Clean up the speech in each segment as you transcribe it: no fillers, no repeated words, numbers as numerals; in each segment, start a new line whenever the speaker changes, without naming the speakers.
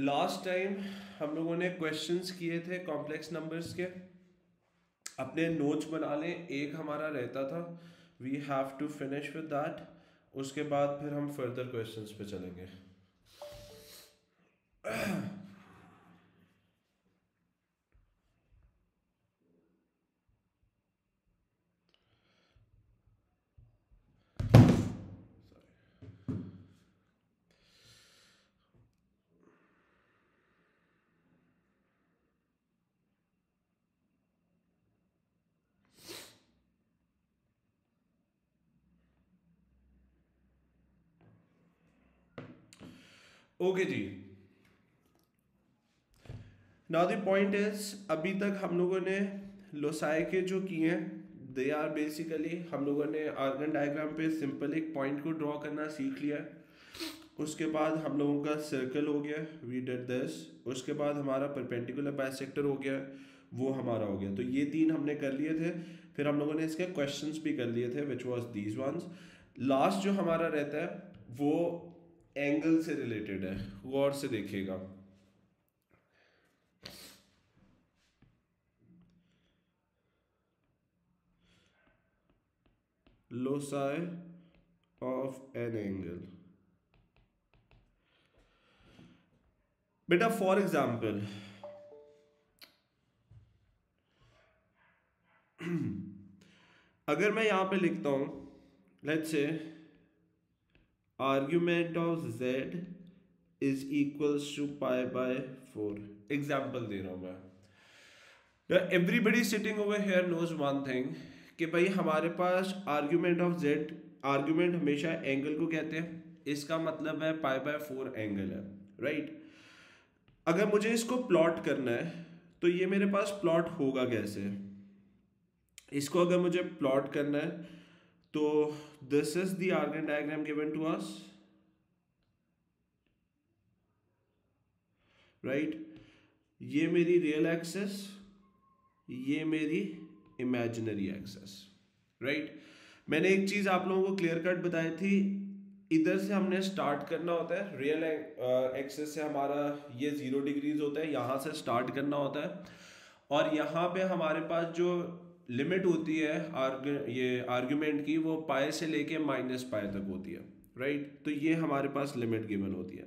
Last time हम लोगों ने क्वेश्चंस किए थे कॉम्प्लेक्स नंबर्स के। अपने नोट्स बना लें, एक हमारा रहता था, we have to finish with that. उसके बाद फिर हम फर्दर क्वेश्चंस पे चलेंगे। ओके जी, नाउ द पॉइंट इज, अभी तक हम लोगों ने लोसाई के जो किए हैं, दे आर बेसिकली हम लोगों ने आर्गन डायग्राम पे सिंपल एक पॉइंट को ड्रॉ करना सीख लिया है। उसके बाद हम लोगों का सर्कल हो गया, वी डिड दिस। उसके बाद हमारा परपेंडिकुलर बाइसेक्टर हो गया, वो हमारा हो गया। तो ये तीन हमने कर लिए थे। फिर हम लोगों ने इसके क्वेश्चंस भी कर लिए थे, which was these once. Last जो हमारा रहता है वो एंगल से रिलेटेड है, गौर से देखिएगा। Loci of an angle. बेटा फॉर एग्जाम्पल अगर मैं यहां पे लिखता हूं, let's say argument of z is equals to pi by 4। Example दे रहा हूं मैं। Everybody sitting over here knows one thing कि भाई हमारे पास आर्ग्यूमेंट ऑफ z, आर्ग्यूमेंट हमेशा एंगल को कहते हैं, इसका मतलब है पाई बाय 4 एंगल है, राइट। अगर मुझे इसको प्लॉट करना है तो ये मेरे पास प्लॉट होगा कैसे? इसको अगर मुझे प्लॉट करना है तो this is the Argand diagram given to us, right. ये मेरी रियल एक्सेस, ये मेरी इमेजिनरी एक्सेस, राइट। मैंने एक चीज आप लोगों को क्लियर कट बताई थी, इधर से हमने स्टार्ट करना होता है, रियल एक्सेस से हमारा ये 0 डिग्रीज होता है, यहाँ से स्टार्ट करना होता है। और यहाँ पे हमारे पास जो लिमिट होती है ये आर्ग्यूमेंट की, वो पाई से लेके माइनस पाई तक होती है, राइट। तो ये हमारे पास लिमिट गिवन होती है।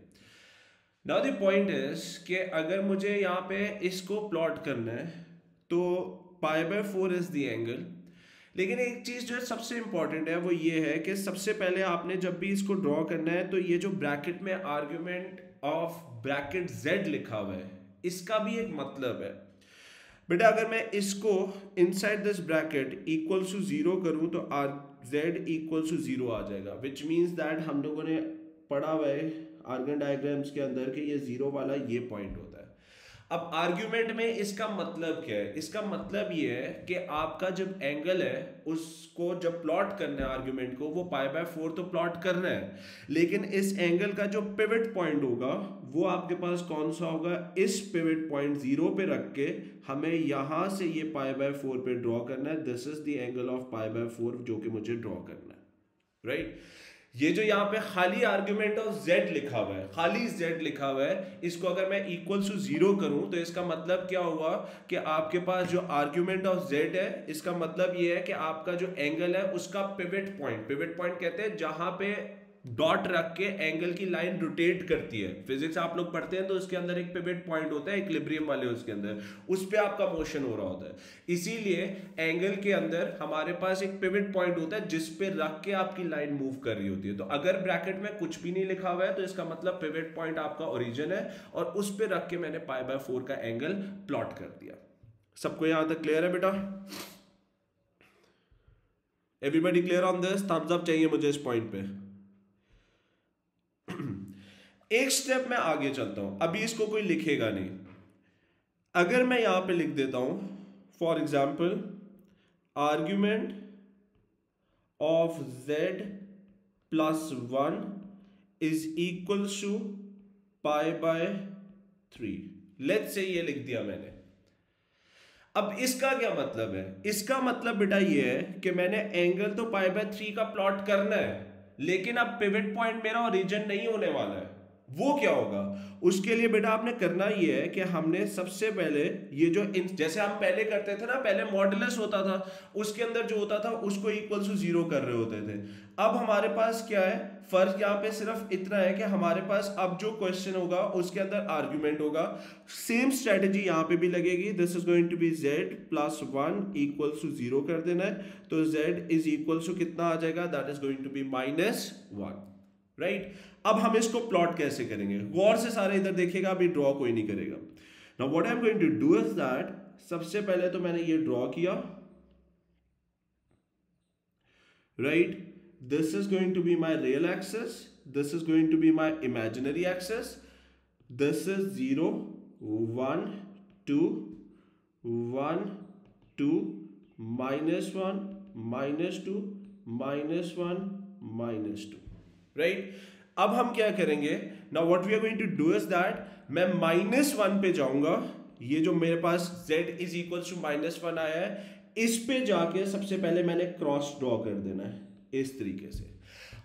नाउ द पॉइंट इज कि अगर मुझे यहाँ पे इसको प्लॉट करना है तो पाई बाय 4 इज द एंगल। लेकिन एक चीज जो सबसे इंपॉर्टेंट है वो ये है कि सबसे पहले आपने जब भी इसको ड्रॉ करना है तो ये जो ब्रैकेट में आर्ग्यूमेंट ऑफ ब्रैकेट z लिखा हुआ है, इसका भी एक मतलब है। बेटा अगर मैं इसको inside this bracket equals to 0 करूं तो z इक्वल्स टू 0 आ जाएगा, विच मीन्स दैट हम लोगों ने पढ़ा हुआ है आर्गन डायग्राम्स के अंदर कि ये 0 वाला ये पॉइंट होता है। अब आर्ग्यूमेंट में इसका मतलब क्या है? इसका मतलब ये है कि आपका जब एंगल है उसको जब प्लॉट करना है आर्ग्यूमेंट को, वो पाई बाय 4 तो प्लॉट करना है, लेकिन इस एंगल का जो पिवट पॉइंट होगा वो आपके पास कौन सा होगा? इस पिवट पॉइंट 0 पे रख के हमें यहां से ये पाई बाय 4 पे ड्रॉ करना है। This is the angle of pi by 4 जो कि मुझे ड्रॉ करना है, राइट। ये जो यहाँ पे खाली आर्ग्यूमेंट ऑफ z लिखा हुआ है, खाली z लिखा हुआ है, इसको अगर मैं इक्वल टू 0 करूं तो इसका मतलब क्या हुआ कि आपके पास जो आर्ग्यूमेंट ऑफ z है, इसका मतलब ये है कि आपका जो एंगल है उसका पिवट पॉइंट कहते हैं जहां पे डॉट रख के एंगल की लाइन रोटेट करती है। फिजिक्स आप लोग पढ़ते हैं तो उसके अंदर एक पिवट पॉइंट होता है, इक्विलिब्रियम वाले उसके अंदर, उस पे आपका मोशन हो रहा होता है। इसीलिए एंगल के अंदर हमारे पास एक पिवट पॉइंट होता है जिस पे रख के आपकी लाइन मूव कर रही होती है। तो अगर ब्रैकेट में कुछ भी नहीं लिखा हुआ है तो इसका मतलब पिवट पॉइंट आपका ओरिजिन है और उस पे रख के मैंने पाई बाय 4 का एंगल प्लॉट कर दिया। सबको यहां तक क्लियर है बेटा? Everybody clear on this? Thumbs up चाहिए मुझे इस पॉइंट पे। एक स्टेप मैं आगे चलता हूं, अभी इसको कोई लिखेगा नहीं। अगर मैं यहां पे लिख देता हूं for example argument of z plus 1 is equal to pi by 3, let's say ये लिख दिया मैंने। अब इसका क्या मतलब है? इसका मतलब बेटा ये है कि मैंने एंगल तो पाई बाय 3 का प्लॉट करना है, लेकिन अब पिवट पॉइंट मेरा ओरिजिन नहीं होने वाला है, वो क्या होगा? उसके लिए बेटा आपने करना ये है कि हमने सबसे पहले ये जो जैसे हम पहले करते थे ना, पहले मॉडुलस होता था, उसके अंदर जो होता था उसको इक्वल टू जीरो कर रहे होते थे। अब हमारे पास क्या है, फर्क यहाँ पे सिर्फ इतना है कि हमारे पास अब जो क्वेश्चन होगा उसके अंदर आर्ग्यूमेंट होगा। सेम स्ट्रेटेजी यहाँ पे भी लगेगी। This is going to be z plus 1 equal to zero कर देना है, तो z इज इक्वल टू कितना आ जाएगा, that is going to be -1, right. अब हम इसको प्लॉट कैसे करेंगे, गौर से सारे इधर देखिएगा, अभी ड्रॉ कोई नहीं करेगा। Now what I am going to do is that, सबसे पहले तो मैंने ये ड्रॉ किया, right. This is going to be my real axis, this is going to be my imaginary axis, this is 0 1 2 1 2 -1 -2 -1 -2, right. अब हम क्या करेंगे, now what we are going to do is that, मैं -1 पे जाऊंगा, ये जो मेरे पास z इज इक्वल टू -1 आया है, इस पे जाके सबसे पहले मैंने क्रॉस ड्रॉ कर देना है इस तरीके से।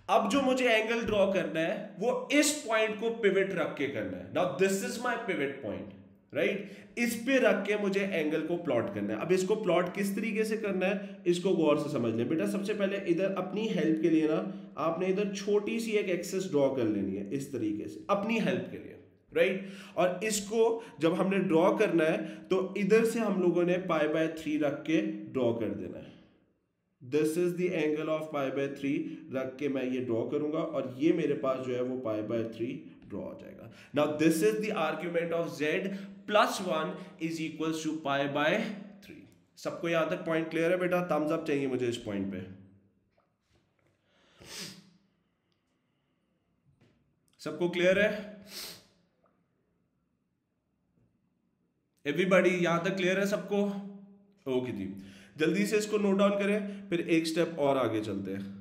अब जो मुझे एंगल ड्रॉ करना है वो इस पॉइंट को पिवट रख के करना है। Now this is my pivot point, right. इस पे रख के मुझे एंगल को प्लॉट करना है। अब इसको प्लॉट किस तरीके से करना है, इसको गौर से समझ लें बेटा। सबसे पहले इधर अपनी हेल्प के लिए ना, आपने इधर छोटी सी एक एक्सिस ड्रॉ कर लेनी है इस तरीके से, अपनी हेल्प के लिए, राइट। और इसको जब हमने ड्रॉ करना है तो इधर से हम लोगों ने π/3 रख के ड्रॉ कर देना है। This is the angle of π/3 रख के मैं ये ड्रॉ करूंगा, और ये मेरे पास जो है वो π/3 ड्रॉ हो जाएगा। Now this is the argument of z plus 1 is equal to π/3। सबको यहां तक पॉइंट क्लियर है बेटा? थम्स अप चाहिए मुझे इस पॉइंट पे। सबको क्लियर है? एवरीबॉडी यहां तक क्लियर है सबको? ओके जी, जल्दी से इसको नोट डाउन करें, फिर एक स्टेप और आगे चलते हैं।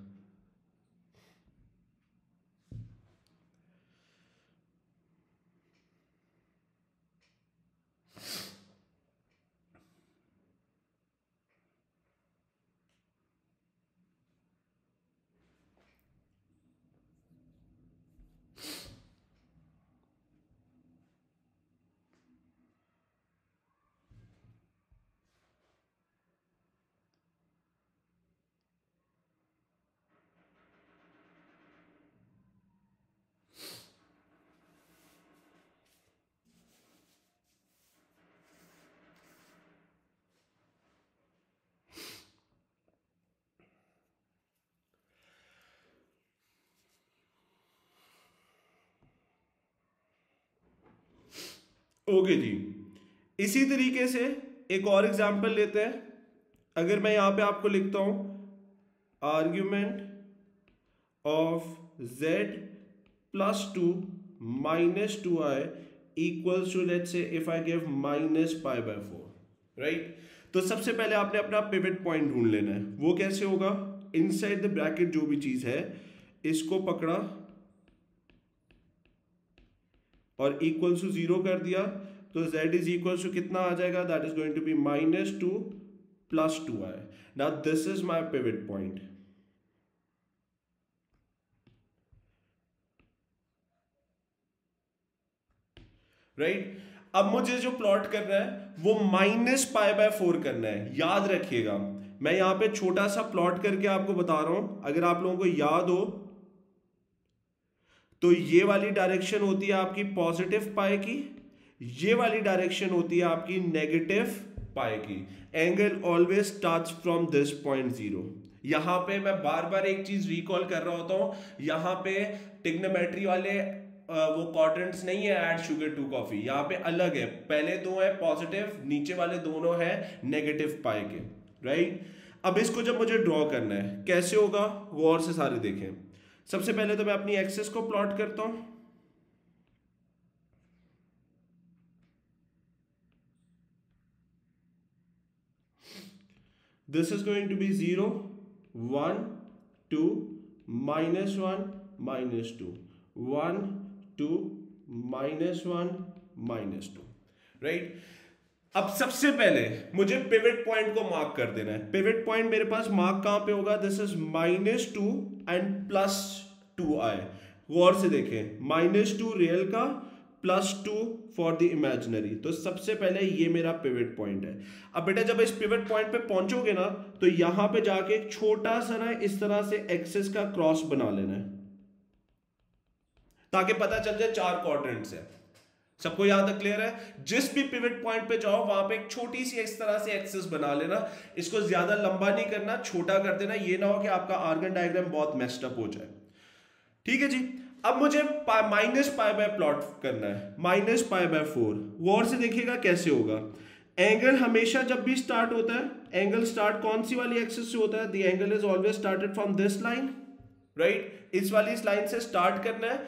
ओके जी, इसी तरीके से एक और एग्जांपल लेते हैं। अगर मैं यहां पे आपको लिखता हूं argument of z plus 2 -2i equals to, let's say if I give -π/4, right. तो सबसे पहले आपने अपना पिवट पॉइंट ढूंढ लेना है। वो कैसे होगा, इनसाइड द ब्रैकेट जो भी चीज है इसको पकड़ा और इक्वल टू 0 कर दिया, तो z इज इक्वल टू कितना आ जाएगा, that is going to be -2 plus 2i। Now this is my pivot point, right. अब मुझे जो प्लॉट करना है वो -π/4 करना है। याद रखिएगा, मैं यहां पे छोटा सा प्लॉट करके आपको बता रहा हूं, अगर आप लोगों को याद हो तो ये वाली डायरेक्शन होती है आपकी पॉजिटिव पाई की, ये वाली डायरेक्शन होती है आपकी नेगेटिव पाई की। Angle always starts from this point 0। यहां पे मैं बार बार एक चीज रिकॉल कर रहा होता हूं, यहां पे ट्रिग्नोमेट्री वाले वो क्वाड्रेंट्स नहीं है ऐड शुगर टू कॉफी, यहाँ पे अलग है। पहले दो है पॉजिटिव, नीचे वाले दोनों है नेगेटिव पाई के, राइट। अब इसको जब मुझे ड्रॉ करना है कैसे होगा, गौर से सारे देखें। सबसे पहले तो मैं अपनी एक्सिस को प्लॉट करता हूं, this is going to be 0 1 2 -1 -2 1 2 -1 -2, right. अब सबसे पहले मुझे पिवट पॉइंट को मार्क कर देना है। पिवट पॉइंट मेरे पास मार्क कहां पे होगा, दिस इज -2 एंड +2i। गौर से देखें, -2 रियल का +2 फॉर द इमेजिनरी। तो सबसे पहले ये मेरा पिवट पॉइंट है। अब बेटा जब इस पिवट पॉइंट पे पहुंचोगे ना तो यहां पे जाके एक छोटा सा ना इस तरह से एक्सिस का क्रॉस बना लेना है ताकि पता चल जाए 4 क्वाड्रेंट्स है। सबको यहां तक क्लियर है? जिस भी पिवट पॉइंट पे जाओ वहां पे एक छोटी सी इस तरह से एक्सिस बना लेना। इसको ज्यादा लंबा नहीं करना, छोटा कर देना, ये ना हो कि आपका आर्गन डायग्राम बहुत मेस्ड अप हो जाए। ठीक है जी। अब मुझे -π/, प्लॉट करना है, -π/4। गौर से देखिएगा कैसे होगा। एंगल हमेशा जब भी स्टार्ट होता है, एंगल स्टार्ट कौन सी वाली एक्सिस से होता है? The angle is always started from this line, right? इस वाली लाइन से स्टार्ट करना है।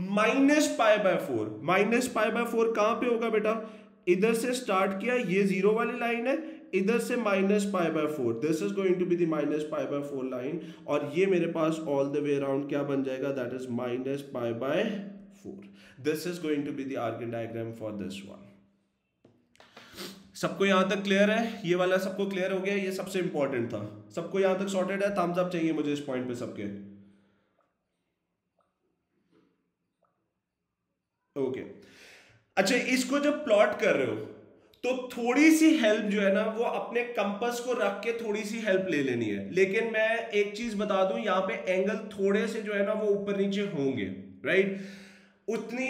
-π/4, -π/4 कहां पे होगा बेटा? इधर से स्टार्ट किया, ये 0 वाली लाइन है, इधर से -π/4, this is going to be the -π/4 line, और ये मेरे पास ऑल द वे अराउंड क्या बन जाएगा? That is -π/4। This is going to be the Argand diagram for this one. सबको यहां तक क्लियर है? ये वाला सबको क्लियर हो गया? ये सबसे इंपॉर्टेंट था। सबको यहां तक सॉर्टेड है? थम्स अप चाहिए मुझे इस पॉइंट पे सबके। ओके अच्छा, इसको जब प्लॉट कर रहे हो तो थोड़ी सी हेल्प जो है ना वो अपने कंपास को रख के थोड़ी सी हेल्प ले लेनी है। लेकिन मैं एक चीज बता दूं, यहां पे एंगल थोड़े से जो है ना वो ऊपर नीचे होंगे, राइट? उतनी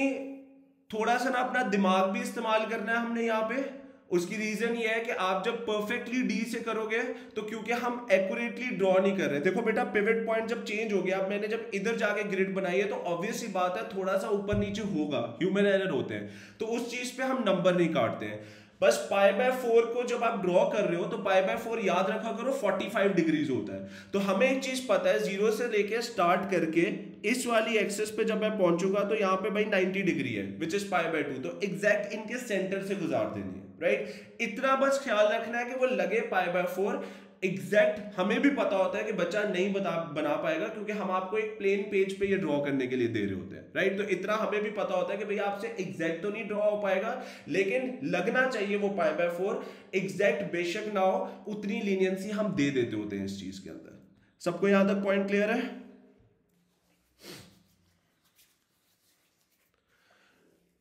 थोड़ा सा ना अपना दिमाग भी इस्तेमाल करना है हमने यहाँ पे। उसकी रीजन ये है कि आप जब परफेक्टली डी से करोगे तो क्योंकि हम एक्यूरेटली ड्रॉ नहीं कर रहे। देखो बेटा पिवट पॉइंट जब चेंज हो गया, अब मैंने जब इधर जाके ग्रिड बनाई है तो ऑब्वियस सी बात है थोड़ा सा ऊपर नीचे होगा, ह्यूमन एरर होते हैं, तो उस चीज पे हम नंबर नहीं काटते हैं। बस π/4 को जब आप ड्रॉ कर रहे हो तो π/4 याद रखा करो 45 डिग्रीज होता है। तो हमें एक चीज पता है, 0 से लेके स्टार्ट करके इस वाली एक्सिस पे जब मैं पहुंचूंगा तो यहाँ पे भाई 90 डिग्री है, विच इज π/2, तो एग्जैक्ट इनके सेंटर से गुजार देनी है, राइट? इतना बस ख्याल रखना है कि वो लगे π/4 एग्जैक्ट। हमें भी पता होता है कि बच्चा नहीं बना पाएगा क्योंकि हम आपको एक प्लेन पेज पे ये ड्रॉ करने के लिए दे रहे होते हैं, राइट? तो इतना हमें भी पता होता है कि भैया आपसे एग्जैक्ट तो नहीं ड्रॉ हो पाएगा, लेकिन लगना चाहिए वो π/4। एग्जैक्ट बेशक ना हो, उतनी लीनियंसी हम दे देते होते हैं इस चीज के अंदर। सबको यहां तक पॉइंट क्लियर है?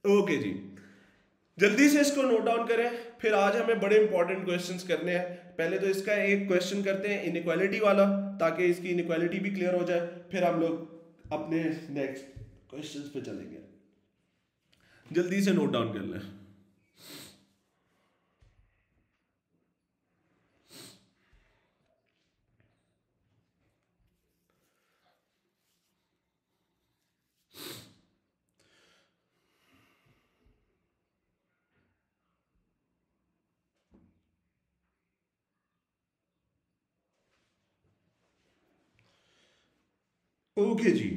ओके जी, जल्दी से इसको नोट डाउन करें, फिर आज हमें बड़े इंपॉर्टेंट क्वेश्चंस करने हैं। पहले तो इसका एक क्वेश्चन करते हैं इनइक्वालिटी वाला, ताकि इसकी इनइक्वालिटी भी क्लियर हो जाए, फिर हम लोग अपने नेक्स्ट क्वेश्चंस पे चलेंगे। जल्दी से नोट डाउन कर लें। ओके जी,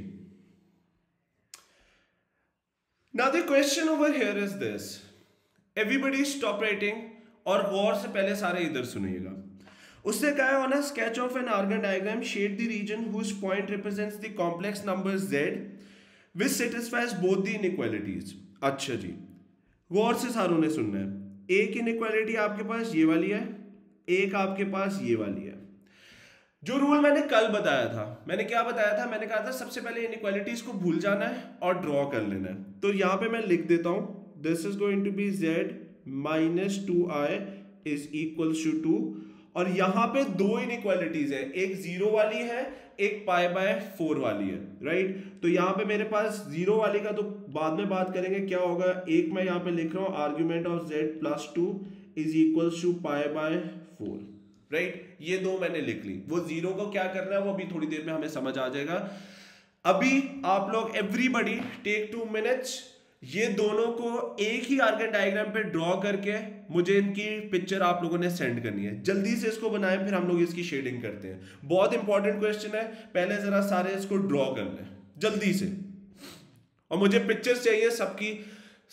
now the question over here is this, everybody stop writing और गौर से पहले सारे इधर सुनिएगा। उससे कहा है on a sketch of an Argand diagram shade the region whose point represents the complex number z which satisfies both the inequalities. अच्छा जी, गौर से सारों ने सुनना है। एक इनइक्वालिटी आपके पास ये वाली है, एक आपके पास ये वाली है। जो रूल मैंने कल बताया था, मैंने क्या बताया था? मैंने कहा था सबसे पहले इनइक्वालिटीज को भूल जाना है और ड्रॉ कर लेना है। तो यहां पे मैं लिख देता हूं, this is going to be z -2i is equals to 2, और यहां पे दो इनइक्वालिटीज है, एक 0 वाली है, एक π/4 वाली है, राइट? तो यहां पे मेरे पास 0 वाली का तो बाद में बात करेंगे क्या होगा। एक मैं यहां पे लिख रहा हूं argument of z +2 is equals to π/4, right? ये दो मैंने लिख ली। वो 0 को क्या करना है वो अभी थोड़ी देर में हमें समझ आ जाएगा। अभी आप लोग एवरीबॉडी टेक 2 मिनट्स, ये दोनों को एक ही आर्गन डायग्राम पे ड्रॉ करके मुझे इनकी पिक्चर आप लोगों ने सेंड करनी है। जल्दी से इसको बनाएं, फिर हम लोग इसकी शेडिंग करते हैं। बहुत इंपॉर्टेंट क्वेश्चन है, पहले जरा सारे इसको ड्रॉ कर लें जल्दी से, और मुझे पिक्चर्स चाहिए सबकी,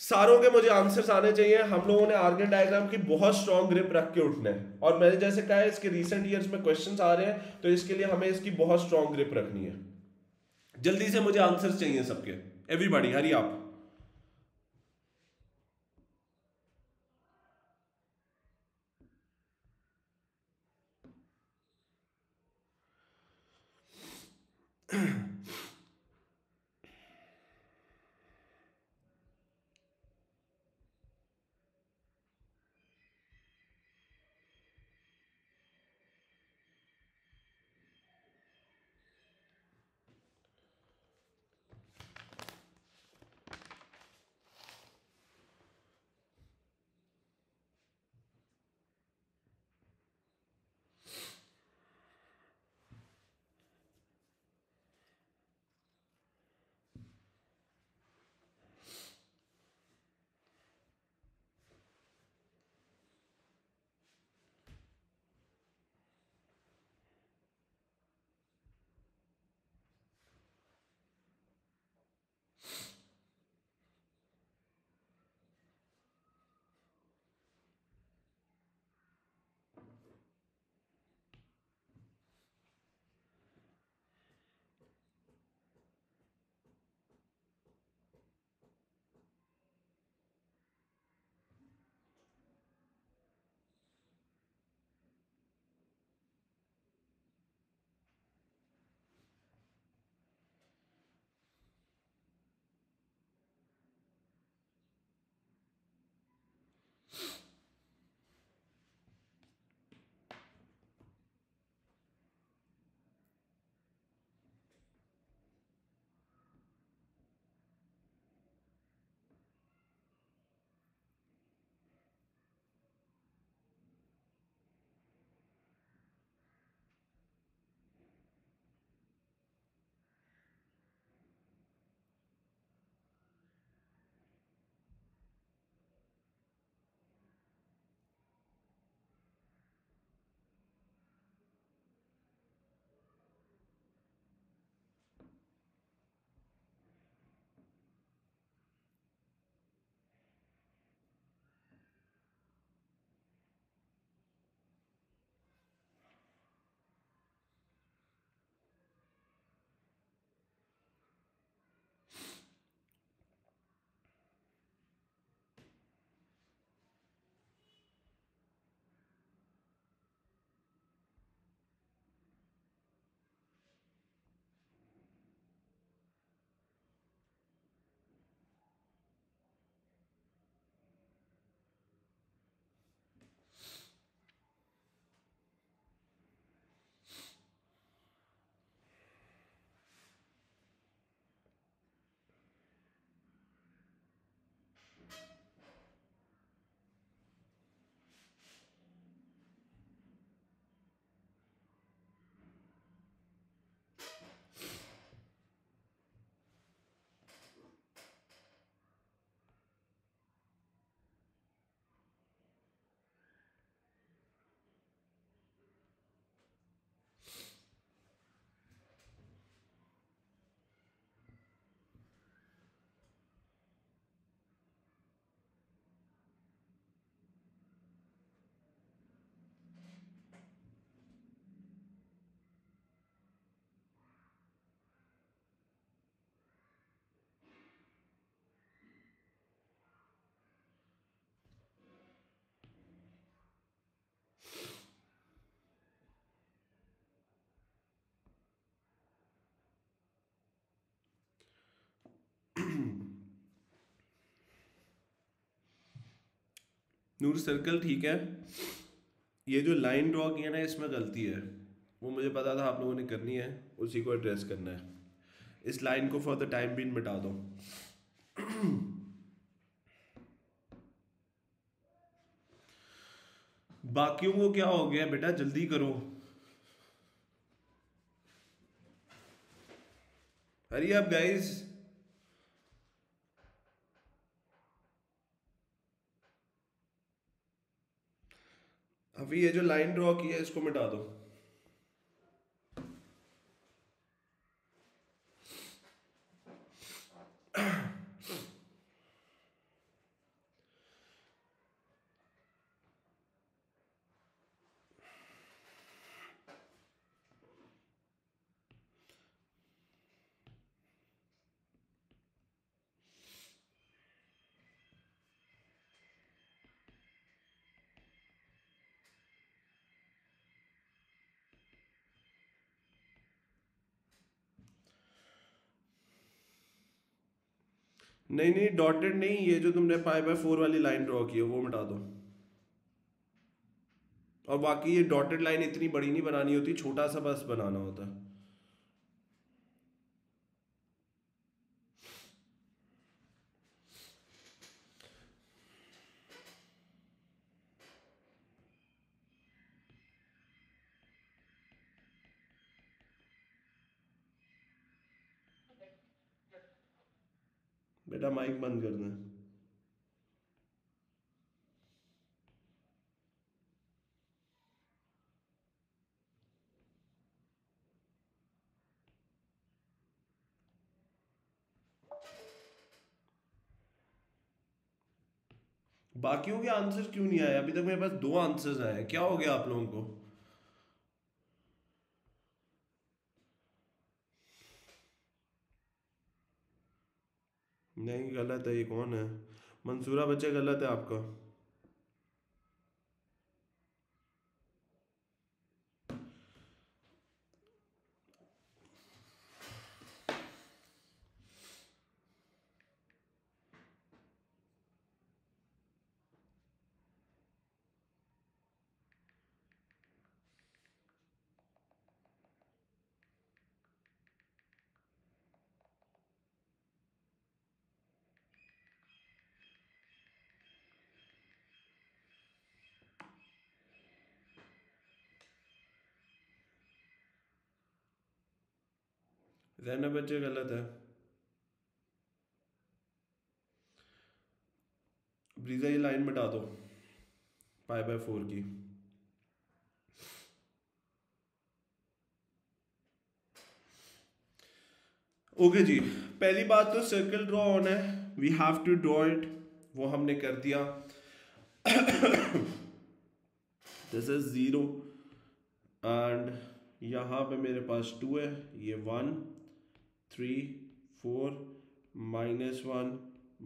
सारों के मुझे आंसर्स आने चाहिए। हम लोगों ने आर्गन डायग्राम की बहुत स्ट्रॉन्ग ग्रिप रख के उठना है, और मैंने जैसे कहा है इसके रिसेंट ईयर्स में क्वेश्चंस आ रहे हैं, तो इसके लिए हमें इसकी बहुत स्ट्रॉन्ग ग्रिप रखनी है। जल्दी से मुझे आंसर्स चाहिए सबके, एवरीबॉडी हरी आप। नूर सर्कल ठीक है, ये जो लाइन ड्रॉ किया ना इसमें गलती है, वो मुझे पता था आप लोगों ने करनी है, उसी को एड्रेस करना है। इस लाइन को फॉर द टाइम बीइंग मिटा दो। बाकियों को क्या हो गया बेटा, जल्दी करो, हरी अप गाइस। अभी ये जो लाइन ड्रॉ की है इसको मिटा दो। नहीं नहीं, डॉटेड नहीं, ये जो तुमने π/4 वाली लाइन ड्रॉ की है वो मिटा दो। और बाकी ये डॉटेड लाइन इतनी बड़ी नहीं बनानी होती, छोटा सा बस बनाना होता है। बेटा माइक बंद कर दें। बाकियों के आंसर क्यों नहीं आए? अभी तक मेरे पास 2 आंसर्स आए हैं, क्या हो गया आप लोगों को? नहीं गलत है, ये कौन है? मंसूरा बच्चे गलत है आपका। जैनब बच्चे गलत है। ब्रीजा ये लाइन मिटा दो π/4 की। ओके जी, पहली बात तो सर्कल ड्रॉ होना है, we have to draw it, वो हमने कर दिया। दिस इज 0 एंड यहाँ पे मेरे पास 2 है, ये 1 3 4 -1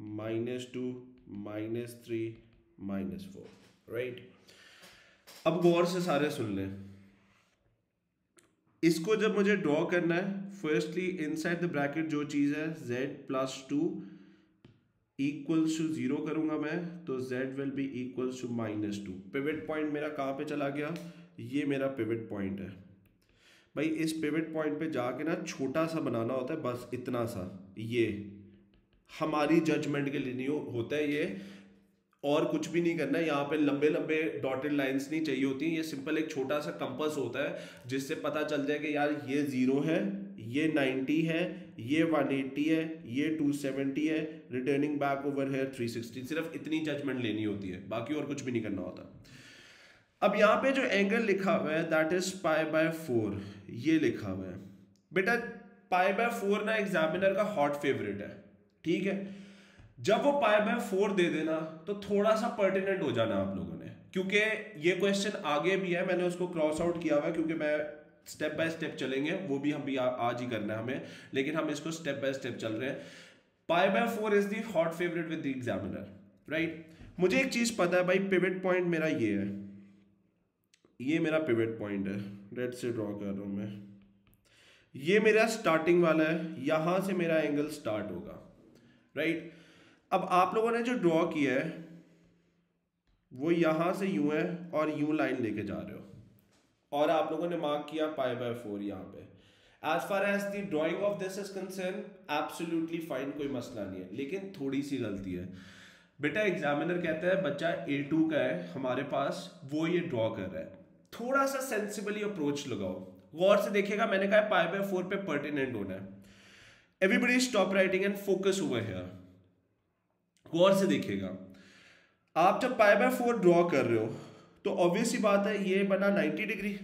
-2 -3 -4, राइट। अब गौर से सारे सुन लें, इसको जब मुझे ड्रॉ करना है, फर्स्टली इनसाइड द ब्रैकेट जो चीज़ है z+2 इक्वल्स टू 0 करूंगा मैं, तो z will be equals to -2। Pivot point मेरा कहाँ पे चला गया? ये मेरा पिवट पॉइंट है भाई। इस पिवट पॉइंट पे जाके ना छोटा सा बनाना होता है, बस इतना सा, ये हमारी जजमेंट के लिए नहीं होता है ये, और कुछ भी नहीं करना है। यहाँ पे लंबे लंबे डॉटेड लाइंस नहीं चाहिए होती, ये सिंपल एक छोटा सा कंपास होता है जिससे पता चल जाए कि यार ये 0 है, ये 90 है, ये 180 है, ये 270 है, रिटर्निंग बैक ओवर है 360। सिर्फ इतनी जजमेंट लेनी होती है, बाकी और कुछ भी नहीं करना होता। अब यहाँ पे जो एंगल लिखा हुआ है दैट इज π/4, ये लिखा हुआ है बेटा। π/4 ना एग्जामिनर का हॉट फेवरेट है, ठीक है। जब वो π/4 दे देना तो थोड़ा सा पर्टिनेंट हो जाना आप लोगों ने, क्योंकि ये क्वेश्चन आगे भी है, मैंने उसको क्रॉस आउट किया हुआ है, क्योंकि मैं स्टेप बाय स्टेप चलेंगे, वो भी हम भी आज ही करना है हमें, लेकिन हम इसको स्टेप बाय स्टेप चल रहे हैं। π/4 is the hot favourite with the examiner, right. मुझे एक चीज पता है भाई, पिवट पॉइंट मेरा ये है, ये मेरा पिवट पॉइंट है, रेड से ड्रॉ कर रहा हूं मैं, ये मेरा स्टार्टिंग वाला है, यहां से मेरा एंगल स्टार्ट होगा, राइट। अब आप लोगों ने जो ड्रॉ किया है वो यहां से यूं है और यूं लाइन लेके जा रहे हो और आप लोगों ने मार्क किया π/4 यहाँ पे। As far as the drawing of this is concern absolutely fine, कोई मसला नहीं है, लेकिन थोड़ी सी गलती है बेटा। एग्जामिनर कहता है बच्चा A2 का है हमारे पास, वो ये ड्रॉ कर रहा है, थोड़ा सा सेंसिबली अप्रोच लगाओ, गौर से देखिएगा। मैंने कहा π/4 पे पर्टिनेंट होना है। Everybody stop writing and focus over here, गौर से देखिएगा। आप जब π/4 ड्रॉ कर रहे हो तो ऑब्वियस सी बात है ये बना 90 डिग्री,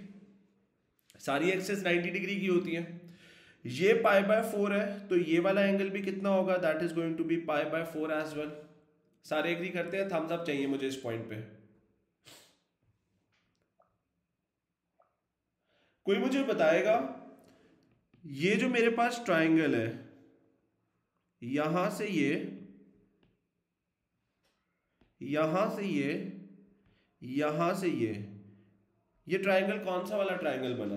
सारी एक्सेस 90 डिग्री की होती है। ये π/4 है तो ये वाला एंगल भी कितना होगा, that is going to be π/4 as well. सारे एग्री करते हैं? थम्स अप चाहिए मुझे इस पॉइंट पे। कोई मुझे बताएगा ये जो मेरे पास ट्राइंगल है यहां से यहां से यहां से ये ट्राइंगल कौन सा वाला ट्राइंगल बना?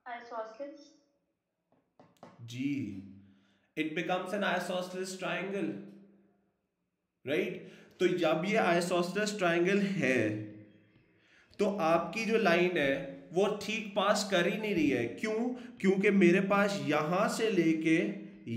आइसोसेलेस।
जी, it becomes an isosceles triangle, right. तो जब ये आइसोसेलेस ट्राइंगल है तो आपकी जो लाइन है वो ठीक पास कर ही नहीं रही है। क्यों? क्योंकि मेरे पास यहां से लेके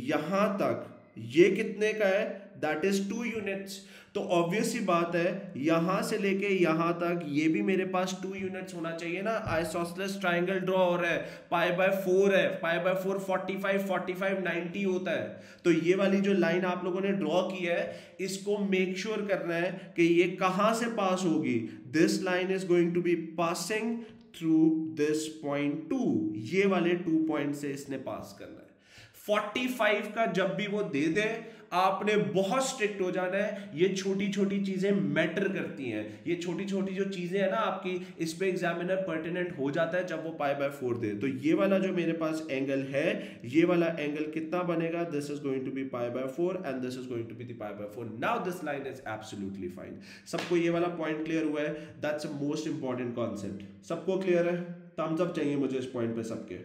यहां तक ये कितने का है, दैट इज 2 यूनिट्स। तो ऑब्वियस सी बात है यहां से लेके यहां तक ये भी मेरे पास 2 यूनिट्स होना चाहिए ना। आइसोसेलेस ट्राइंगल ड्रॉ हो रहा है, π/4 है, π/4 45 90 होता है। तो ये वाली जो लाइन आप लोगों ने ड्रॉ की है इसको मेक श्योर करना है कि ये कहां से पास होगी। This line is going to be passing through this point 2, ये वाले 2 पॉइंट से इसने पास करना है। 45 का जब भी वो दे दे आपने बहुत स्ट्रिक्ट हो जाना है। ये छोटी छोटी चीजें मैटर करती हैं, ये छोटी छोटी जो चीजें हैं ना आपकी, इस पे एग्जामिनर पर्टिनेंट हो जाता है जब वो π/4 दे। तो ये वाला जो मेरे पास एंगल है, ये वाला एंगल कितना बनेगा, this is going to be π/4 and this is going to be the π/4। Now this line is absolutely fine. सबको ये वाला पॉइंट क्लियर हुआ है? That's a most important concept. सबको क्लियर है? थम्स अप चाहिए मुझे इस पॉइंट पे सबके।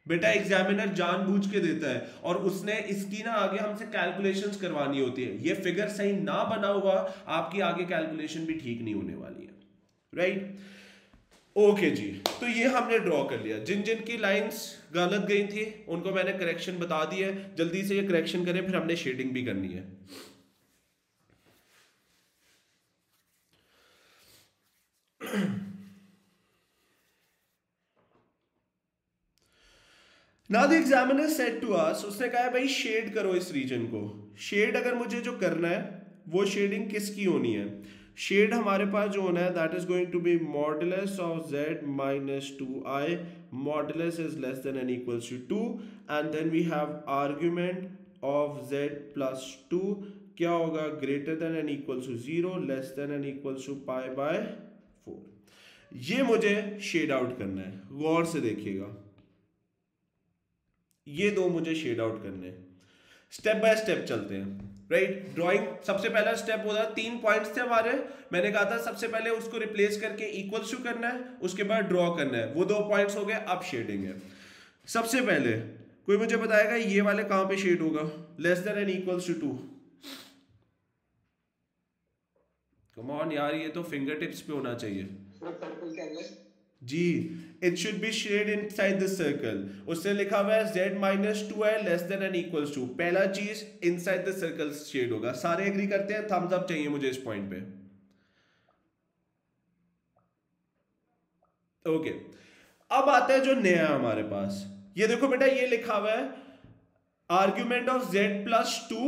बेटा एग्जामिनर जानबूझ के देता है और उसने इसकी ना आगे हमसे कैलकुलेशंस करवानी होती है। ये फिगर सही ना बना हुआ आपकी आगे कैलकुलेशन भी ठीक नहीं होने वाली है, राइट। ओके जी, तो ये हमने ड्रॉ कर लिया। जिन जिन की लाइंस गलत गई थी उनको मैंने करेक्शन बता दी है, जल्दी से ये करेक्शन करें, फिर हमने शेडिंग भी करनी है। Now the examiner said to us, उसने कहा भाई शेड करो इस रीजन को। शेड अगर मुझे जो करना है वो शेडिंग किसकी होनी है? शेड हमारे पास जो होना है that is going to be modulus of z minus 2i, modulus is less than and equals to 2 and then we have argument of z plus 2 क्या होगा, greater than and equals to 0, less than and equals to π/4। ये मुझे shade out करना है, गौर से देखिएगा। ये दो मुझे शेड आउट करने हैं। स्टेप बाय स्टेप चलते हैं, राइट। ड्राइंग सबसे पहला स्टेप होता है, 3 पॉइंट्स थे हमारे, मैंने कहा था सबसे पहले उसको रिप्लेस करके इक्वल्स टू करना है, उसके बाद ड्रॉ करना है। वो 2 पॉइंट्स हो गए, अब शेडिंग है। सबसे पहले कोई मुझे बताएगा ये वाले कहां पे शेड होगा, less than and equals to 2। Come on यार, ये तो फिंगर टिप्स पे होना चाहिए जी। It should be shade inside the circle. उसने लिखा हुआ है z minus 2i less than and equals to, पहला चीज इनसाइड द सर्कल शेड होगा। सारे एग्री करते हैं? थम्स अप चाहिए मुझे इस पॉइंट पे। ओके, अब आता है जो नया हमारे पास। ये देखो बेटा, ये लिखा हुआ है argument of z plus 2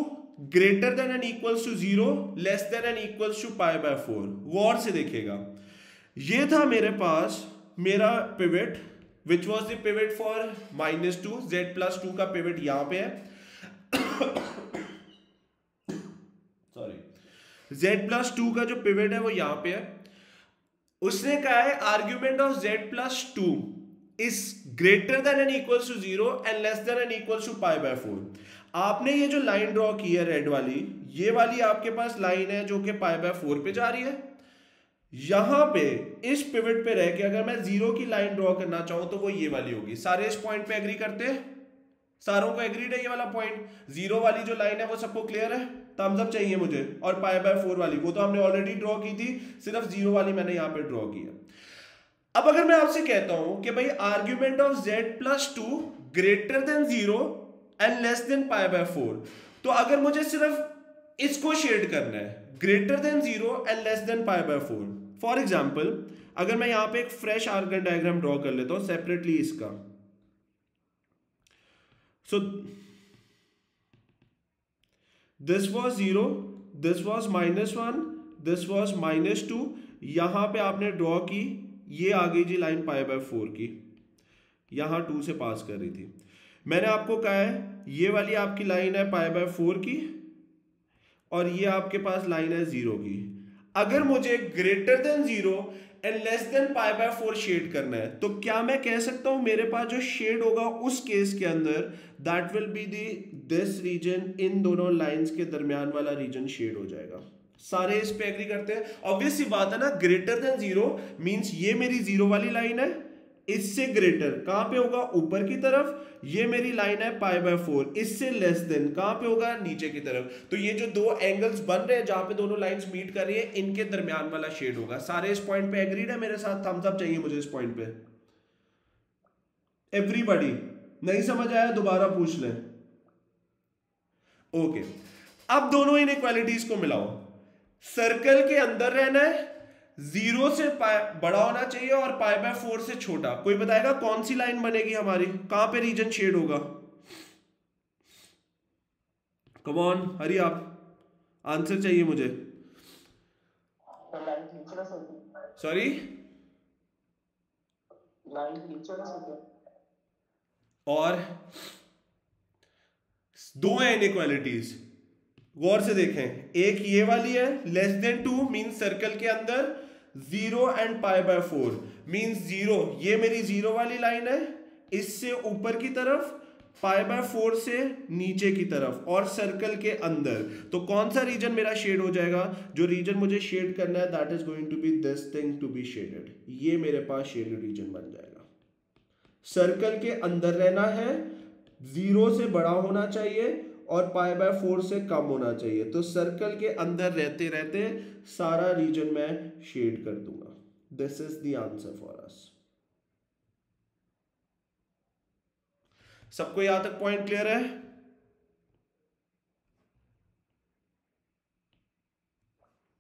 greater than and equals to 0, less than and equals to π/4। गौर से देखिएगा, ये था मेरे पास मेरा pivot which was the pivot for -2, z plus 2 का पिवट यहां पे है। सॉरी, z plus 2 का जो पिवट है वो यहां पे है। उसने कहा है argument of z plus 2 is greater than and equals to 0 and less than and equals to π/4। आपने ये जो लाइन ड्रॉ की है रेड वाली, ये वाली आपके पास लाइन है जो कि π/4 पे जा रही है। यहां पे इस पिवट पे रह के अगर मैं 0 की लाइन ड्रॉ करना चाहूं तो वो ये वाली होगी। सारे इस पॉइंट पे एग्री करते हैं? सारों को एग्रीड है ये वाला पॉइंट? जीरो वाली जो लाइन है वो सबको क्लियर है? थम्स अप चाहिए मुझे। और पाई बाय 4 वाली वो तो हमने ऑलरेडी ड्रॉ की थी, सिर्फ जीरो वाली मैंने यहां पे ड्रॉ की है। अब अगर मैं आपसे कहता हूं कि भाई argument of z plus 2 greater than 0 and less than pi by 4, तो अगर मुझे सिर्फ इसको शेड करना है, greater than 0 and less than pi by 4, for example अगर मैं यहां पे एक फ्रेश आर्गन डायग्राम ड्रॉ कर लेता हूं सेपरेटली इसका, so this was 0, this was -1, this was -2, यहां पे आपने ड्रॉ की, ये आ गई जी लाइन पाई बाय 4 की, यहां 2 से पास कर रही थी। मैंने आपको कहा है ये वाली आपकी लाइन है पाई बाय 4 की और ये आपके पास लाइन है 0 की। अगर मुझे greater than 0 and less than pi by 4 shade करना है, तो क्या मैं कह सकता हूं मेरे पास जो शेड होगा उस केस के अंदर that will be this region, इन दोनों लाइंस के दरमियान वाला रीजन शेड हो जाएगा। सारे इस पे एग्री करते हैं? ऑब्वियस सी बात है ना, ग्रेटर देन 0 मींस ये मेरी 0 वाली लाइन है, इससे ग्रेटर कहां पे होगा? ऊपर की तरफ। ये मेरी लाइन है पाई बाय 4, इससे लेस देन कहां पे होगा? नीचे की तरफ। तो ये जो दो एंगल्स बन रहे हैं जहां पे दोनों लाइंस मीट कर रही है, इनके दरमियान वाला शेड होगा। सारे इस पॉइंट पे एग्रीड है मेरे साथ? थम्स अप चाहिए मुझे इस पॉइंट पे। एवरीबॉडी नहीं समझ आया दोबारा पूछ लें। ओके, अब दोनों इनइक्वालिटीज को मिलाओ। सर्कल के अंदर रहना है, 0 से बड़ा होना चाहिए और पाई बाय 4 से छोटा। कोई बताएगा कौन सी लाइन बनेगी हमारी, कहां पे रीजन शेड होगा? कम ऑन, हरी आप, आंसर चाहिए मुझे। सॉरी, और दो है इनइक्वालिटीज, गौर से देखें। एक ये वाली है लेस देन 2 मींस सर्कल के अंदर 0 एंड पाई बाय 4 मींस 0, ये मेरी 0 वाली लाइन है, इससे ऊपर की तरफ, पाई बाय 4 से नीचे की तरफ और सर्कल के अंदर। तो कौन सा रीजन मेरा शेड हो जाएगा? जो रीजन मुझे शेड करना है that is going to be this thing to be shaded. ये मेरे पास शेडेड रीजन बन जाएगा। सर्कल के अंदर रहना है, 0 से बड़ा होना चाहिए और पाई बाय 4 से कम होना चाहिए। तो सर्कल के अंदर रहते रहते सारा रीजन मैं शेड कर दूंगा। This is the answer for us. सबको यहां तक पॉइंट क्लियर है?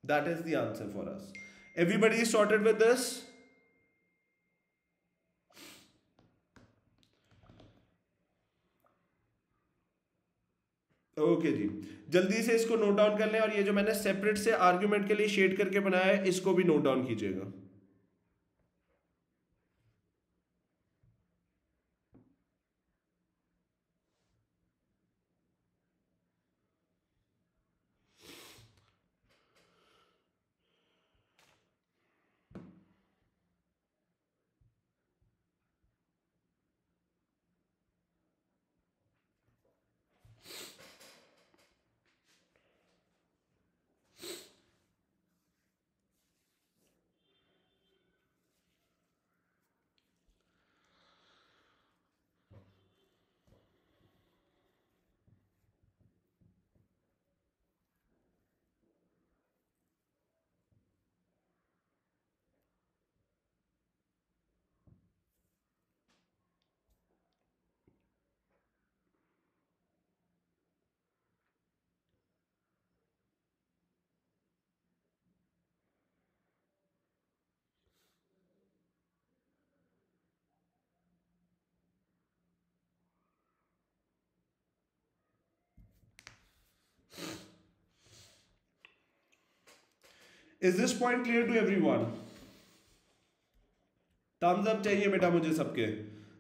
That is the answer for us. Everybody is sorted with this? Okay जी, जल्दी से इसको नोट डाउन कर लें और ये जो मैंने सेपरेट से आर्ग्यूमेंट के लिए शेड करके बनाया है इसको भी नोट डाउन कीजिएगा। Is this point clear to everyone? Thumbs up चाहिए बेटा मुझे सबके।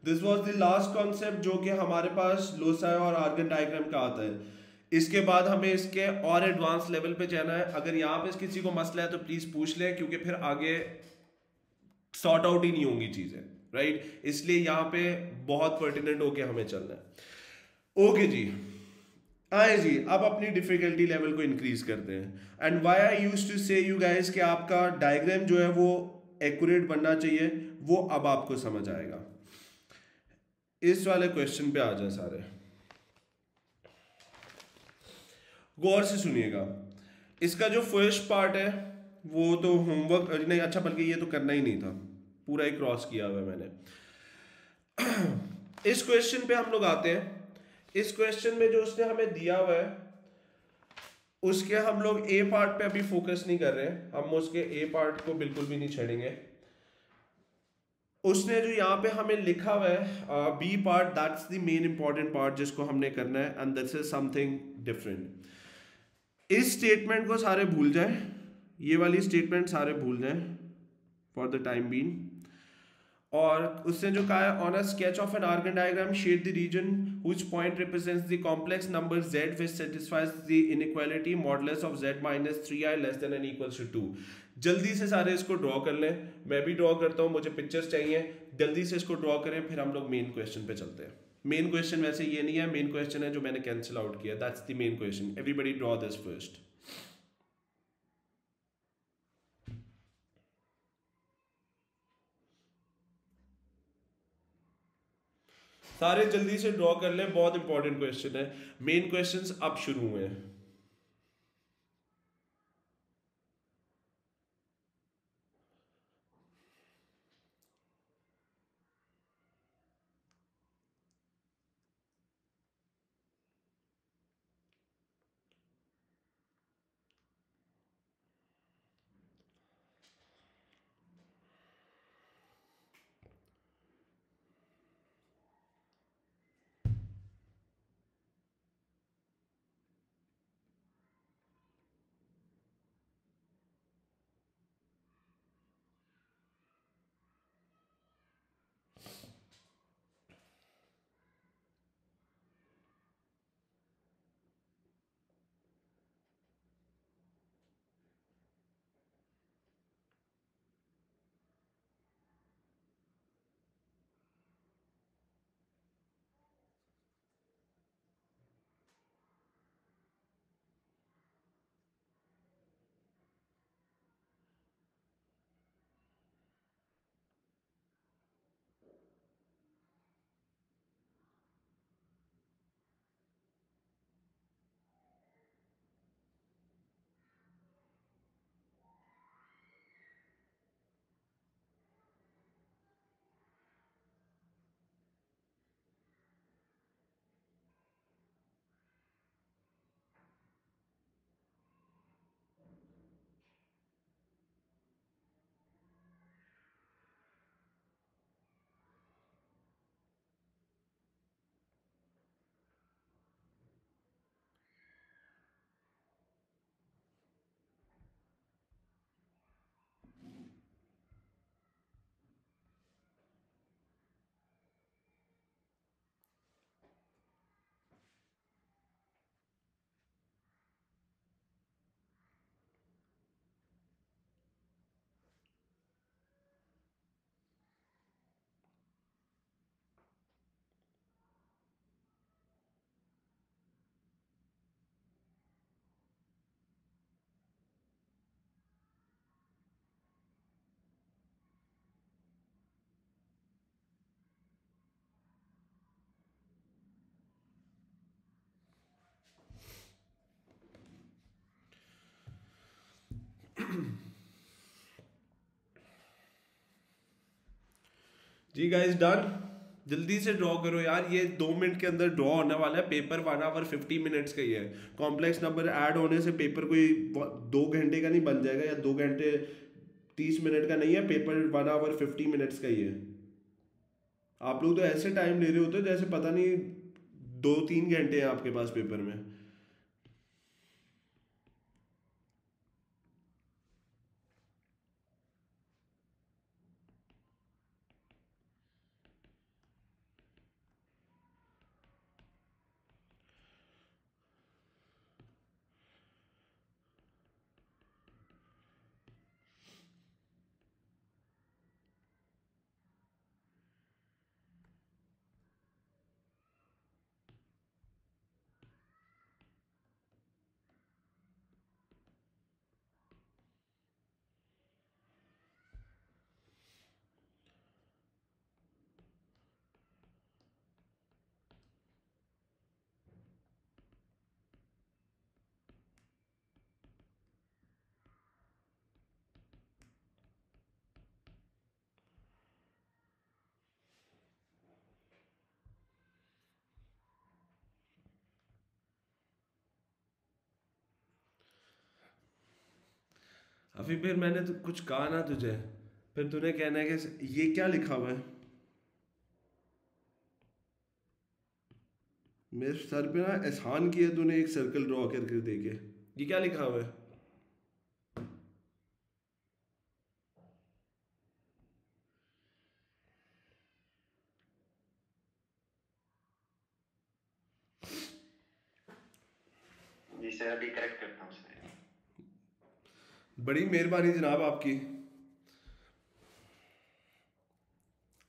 This was the last concept जो कि हमारे पास लोसाई और आर्गन डायग्राम का आता है। इसके बाद हमें इसके और एडवांस लेवल पे जाना है। अगर यहाँ पे किसी को मसला है तो प्लीज पूछ लें, क्योंकि फिर आगे सॉर्ट आउट ही नहीं होंगी चीजें, राइट? इसलिए यहाँ पे बहुत पर्टिनेंट होके हमें चलना है। ओके जी, आए जी, अब अपनी डिफिकल्टी लेवल को इंक्रीज करते हैं। And why I used to say you guys कि आपका डायग्राम जो है वो एक्यूरेट बनना चाहिए, वो अब आपको समझ आएगा। इस वाले क्वेश्चन पे आ जाए सारे। गौर से सुनिएगा। इसका जो फर्स्ट पार्ट है वो तो होमवर्क नहीं, अच्छा बल्कि ये तो करना ही नहीं था, पूरा ही क्रॉस किया हुआ है मैंने। इस क्वेश्चन पे हम लोग आते हैं। इस क्वेश्चन में जो उसने हमें दिया हुआ है उसके हम लोग ए पार्ट पे अभी फोकस नहीं कर रहे हैं, हम उसके ए पार्ट को बिल्कुल भी नहीं छेड़ेंगे। उसने जो यहाँ पे हमें लिखा हुआ है B part, that's the main important part जिसको हमने करना है, and this is something different. इस स्टेटमेंट को सारे भूल जाएं, ये वाली स्टेटमेंट सारे भूल जाएं फॉर द टाइम बीइंग। और उसने जो कहा है, on a sketch of an Argand diagram shade the region which point represents the complex number z which satisfies the inequality modulus of z minus 3i less than and equals to 2। जल्दी से सारे इसको draw कर लें, मैं भी draw करता हूं, मुझे पिक्चर्स चाहिए, जल्दी से इसको ड्रॉ करें, फिर हम लोग मेन क्वेश्चन पे चलते हैं। मेन क्वेश्चन वैसे ये नहीं है, मेन क्वेश्चन है जो मैंने कैंसिल आउट किया, that's the main question. Everybody draw this first. सारे जल्दी से ड्रॉ कर लें, बहुत इंपॉर्टेंट क्वेश्चन है। मेन क्वेश्चंस अब शुरू हुए हैं। जी गाइस डन। जल्दी से ड्रॉ करो यार, ये 2 मिनट के अंदर ड्रॉ होने वाला है। पेपर 1 आवर 50 मिनट्स का ही है। कॉम्प्लेक्स नंबर ऐड होने से पेपर कोई 2 घंटे का नहीं बन जाएगा, या 2 घंटे 30 मिनट का नहीं है पेपर, 1 आवर 50 मिनट्स का ही है। आप लोग तो ऐसे टाइम ले रहे होते हो जैसे पता नहीं 2-3 घंटे हैं आपके पास पेपर में। अभी फिर मैंने तो कुछ कहा ना तुझे, फिर तूने कहना है कि ये क्या लिखा हुआ है मेरे सर पे ना, एहसान किया तूने एक सर्कल ड्रॉ करके देके, ये क्या लिखा हुआ है?
जी सर, अभी करेक्ट करता हूँ सर।
बड़ी मेहरबानी जनाब आपकी।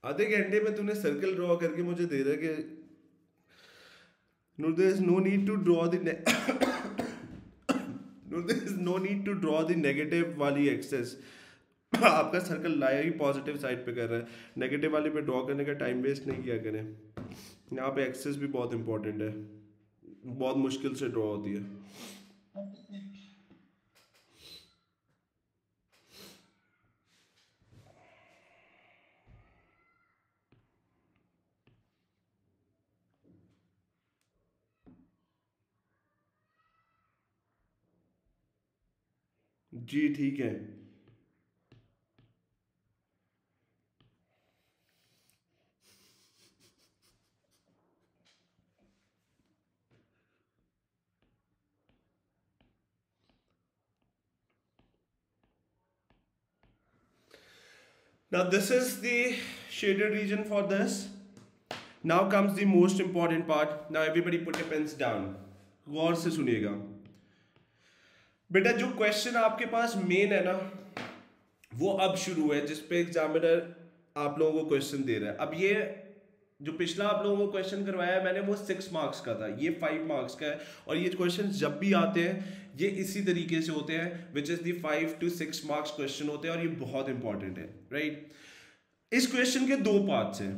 आधे घंटे में तूने सर्कल ड्रॉ करके मुझे दे रहा है कि no there is no need to draw the no there is no need to draw the negative वाली एक्सेस। आपका सर्कल लाया ही पॉजिटिव साइड पे कर रहा है, नेगेटिव वाली पे ड्रॉ करने का टाइम वेस्ट नहीं किया करें। यहाँ पे एक्सेस भी बहुत इंपॉर्टेंट है, बहुत मुश्किल से ड्रॉ होती है। जी ठीक है। Now this is the shaded region for this. Now comes the most important part. Now everybody put your pens down. गौर से सुनिएगा बेटा। जो क्वेश्चन आपके पास मेन है ना, वो अब शुरू है, जिस पे एग्जामिनर आप लोगों को क्वेश्चन दे रहा है। अब ये जो पिछला आप लोगों को क्वेश्चन करवाया है मैंने, वो 6 मार्क्स का था, ये 5 मार्क्स का है। और ये क्वेश्चन जब भी आते हैं ये इसी तरीके से होते हैं, which is the 5 to 6 marks question होते हैं, और ये बहुत इंपॉर्टेंट है, राइट। इस क्वेश्चन के 2 पार्ट्स हैं।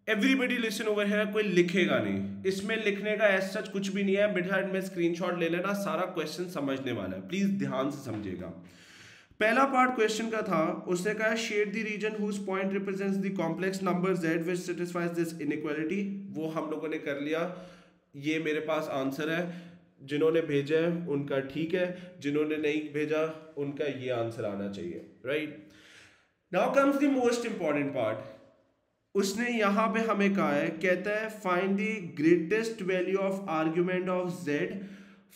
एवरीबडी लिसन ओवर है, कोई लिखेगा नहीं, इसमें लिखने का ऐसा सच कुछ भी नहीं है। बिटहाइंड में स्क्रीनशॉट ले लेना, सारा क्वेश्चन समझने वाला है, प्लीज ध्यान से समझिएगा। पहला पार्ट क्वेश्चन का था, उसने कहा shade the region whose point represents the complex number z which satisfies this inequality. वो हम लोगों ने कर लिया, ये मेरे पास आंसर है। जिन्होंने भेजा है उनका ठीक है, जिन्होंने नहीं भेजा उनका ये आंसर आना चाहिए, right. Now comes the most important part. उसने यहां पे हमें कहा है, कहता है find the greatest value of argument of z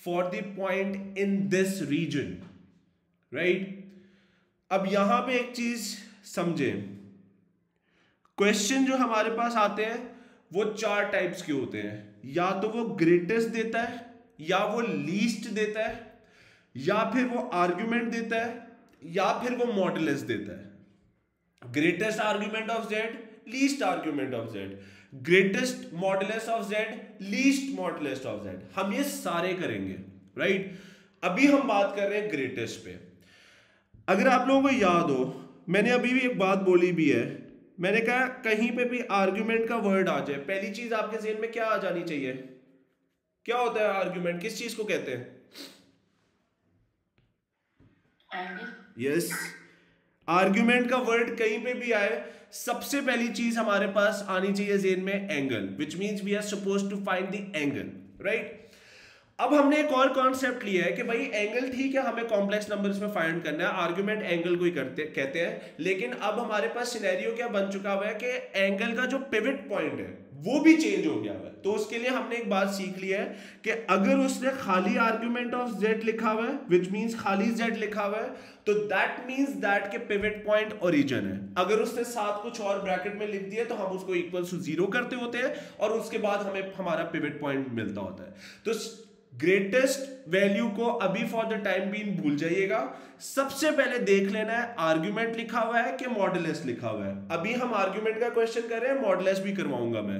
for the point in this region, right. अब यहां पे एक चीज समझें, क्वेश्चन जो हमारे पास आते हैं वो 4 टाइप्स के होते हैं। या तो वो ग्रेटेस्ट देता है, या वो लीस्ट देता है, या फिर वो आर्ग्यूमेंट देता है, या फिर वो मॉडुलस देता है। Greatest argument of z, least argument of z, greatest modulus of z, least modulus of z। हम ये सारे करेंगे, राइट। अभी हम बात कर रहे हैं ग्रेटेस्ट पे। अगर आप लोगों को याद हो, मैंने अभी भी एक बात बोली भी है, मैंने कहा कहीं पे भी आर्ग्यूमेंट का वर्ड आ जाए, पहली चीज आपके ज़हन में क्या आ जानी चाहिए? क्या होता है आर्ग्यूमेंट, किस चीज को कहते हैं? यस, आर्ग्यूमेंट का वर्ड कहीं पे भी आए, सबसे पहली चीज हमारे पास आनी चाहिए ज़हन में, angle, which means we are supposed to find the angle, right. अब हमने एक और कॉन्सेप्ट लिया है कि भाई एंगल ठीक है, हमें कॉम्प्लेक्स नंबर्स में फाइंड करना है, आर्ग्यूमेंट एंगल को ही कहते हैं। लेकिन अब हमारे पास सिनेरियो क्या बन चुका हुआ है कि एंगल का जो पिवट पॉइंट है वो भी चेंज हो गया है। तो उसके लिए हमने एक बात सीख ली है कि अगर उसने खाली आर्ग्यूमेंट ऑफ z लिखा हुआ है, विच मीन्स खाली z लिखा हुआ है, तो दैट मीन्स दैट के पिवट पॉइंट ओरिजिन है। अगर उसने साथ कुछ और ब्रैकेट में लिख दिया तो हम उसको इक्वल टू 0 करते होते हैं, और उसके बाद हमें हमारा पिवट पॉइंट मिलता होता है। तो ग्रेटेस्ट वैल्यू को अभी फॉर द टाइम बीइंग भूल जाइएगा। सबसे पहले देख लेना है आर्ग्यूमेंट लिखा हुआ है कि मॉडुलस लिखा हुआ है। अभी हम आर्ग्यूमेंट का क्वेश्चन कर रहे हैं, मॉडुलस भी करवाऊंगा मैं।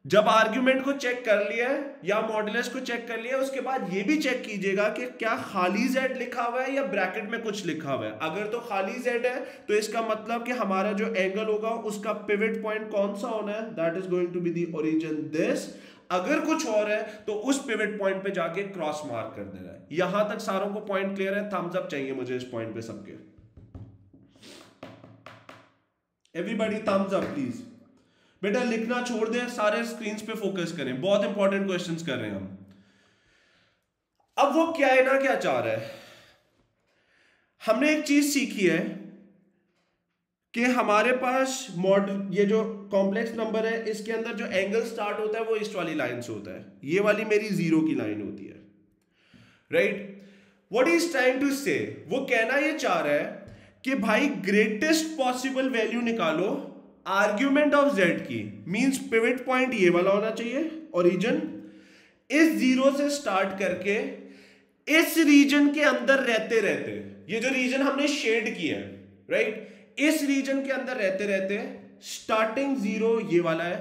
जब आर्ग्यूमेंट को चेक कर लिया है या मॉडुलस को चेक कर लिया, उसके बाद ये भी चेक कीजिएगा कि क्या खाली z लिखा हुआ है या ब्रैकेट में कुछ लिखा हुआ है। अगर तो खाली z है तो इसका मतलब कि हमारा जो एंगल होगा उसका पिवट पॉइंट कौन सा होना है, that is going to be the origin this. अगर कुछ और है तो उस पिवट पॉइंट पे जाके क्रॉस मार्क कर देना है। यहां तक सारों को पॉइंट क्लियर है? थम्स अप चाहिए मुझे इस पॉइंट पे सबके। Everybody thumbs up please. बेटा लिखना छोड़ दें, सारे स्क्रीन पे फोकस करें, बहुत इंपॉर्टेंट क्वेश्चंस कर रहे हैं हम। अब वो क्या है ना, क्या चाह रहा है, हमने एक चीज सीखी है कि हमारे पास मॉडल, ये जो कॉम्प्लेक्स नंबर है इसके अंदर जो एंगल स्टार्ट होता है वो इस वाली लाइन से होता है, ये वाली मेरी जीरो की लाइन होती है, right. What is trying to say, वो कहना ये चाह रहा है कि भाई ग्रेटेस्ट पॉसिबल वैल्यू निकालो आर्ग्यूमेंट ऑफ जेड की, मींस पिवट पॉइंट ये वाला होना चाहिए, ओरिजिन इस जीरो से स्टार्ट करके इस रीजन के अंदर रहते रहते, ये जो रीजन हमने शेड किया है, राइट, इस रीजन के अंदर रहते रहते स्टार्टिंग जीरो ये वाला है,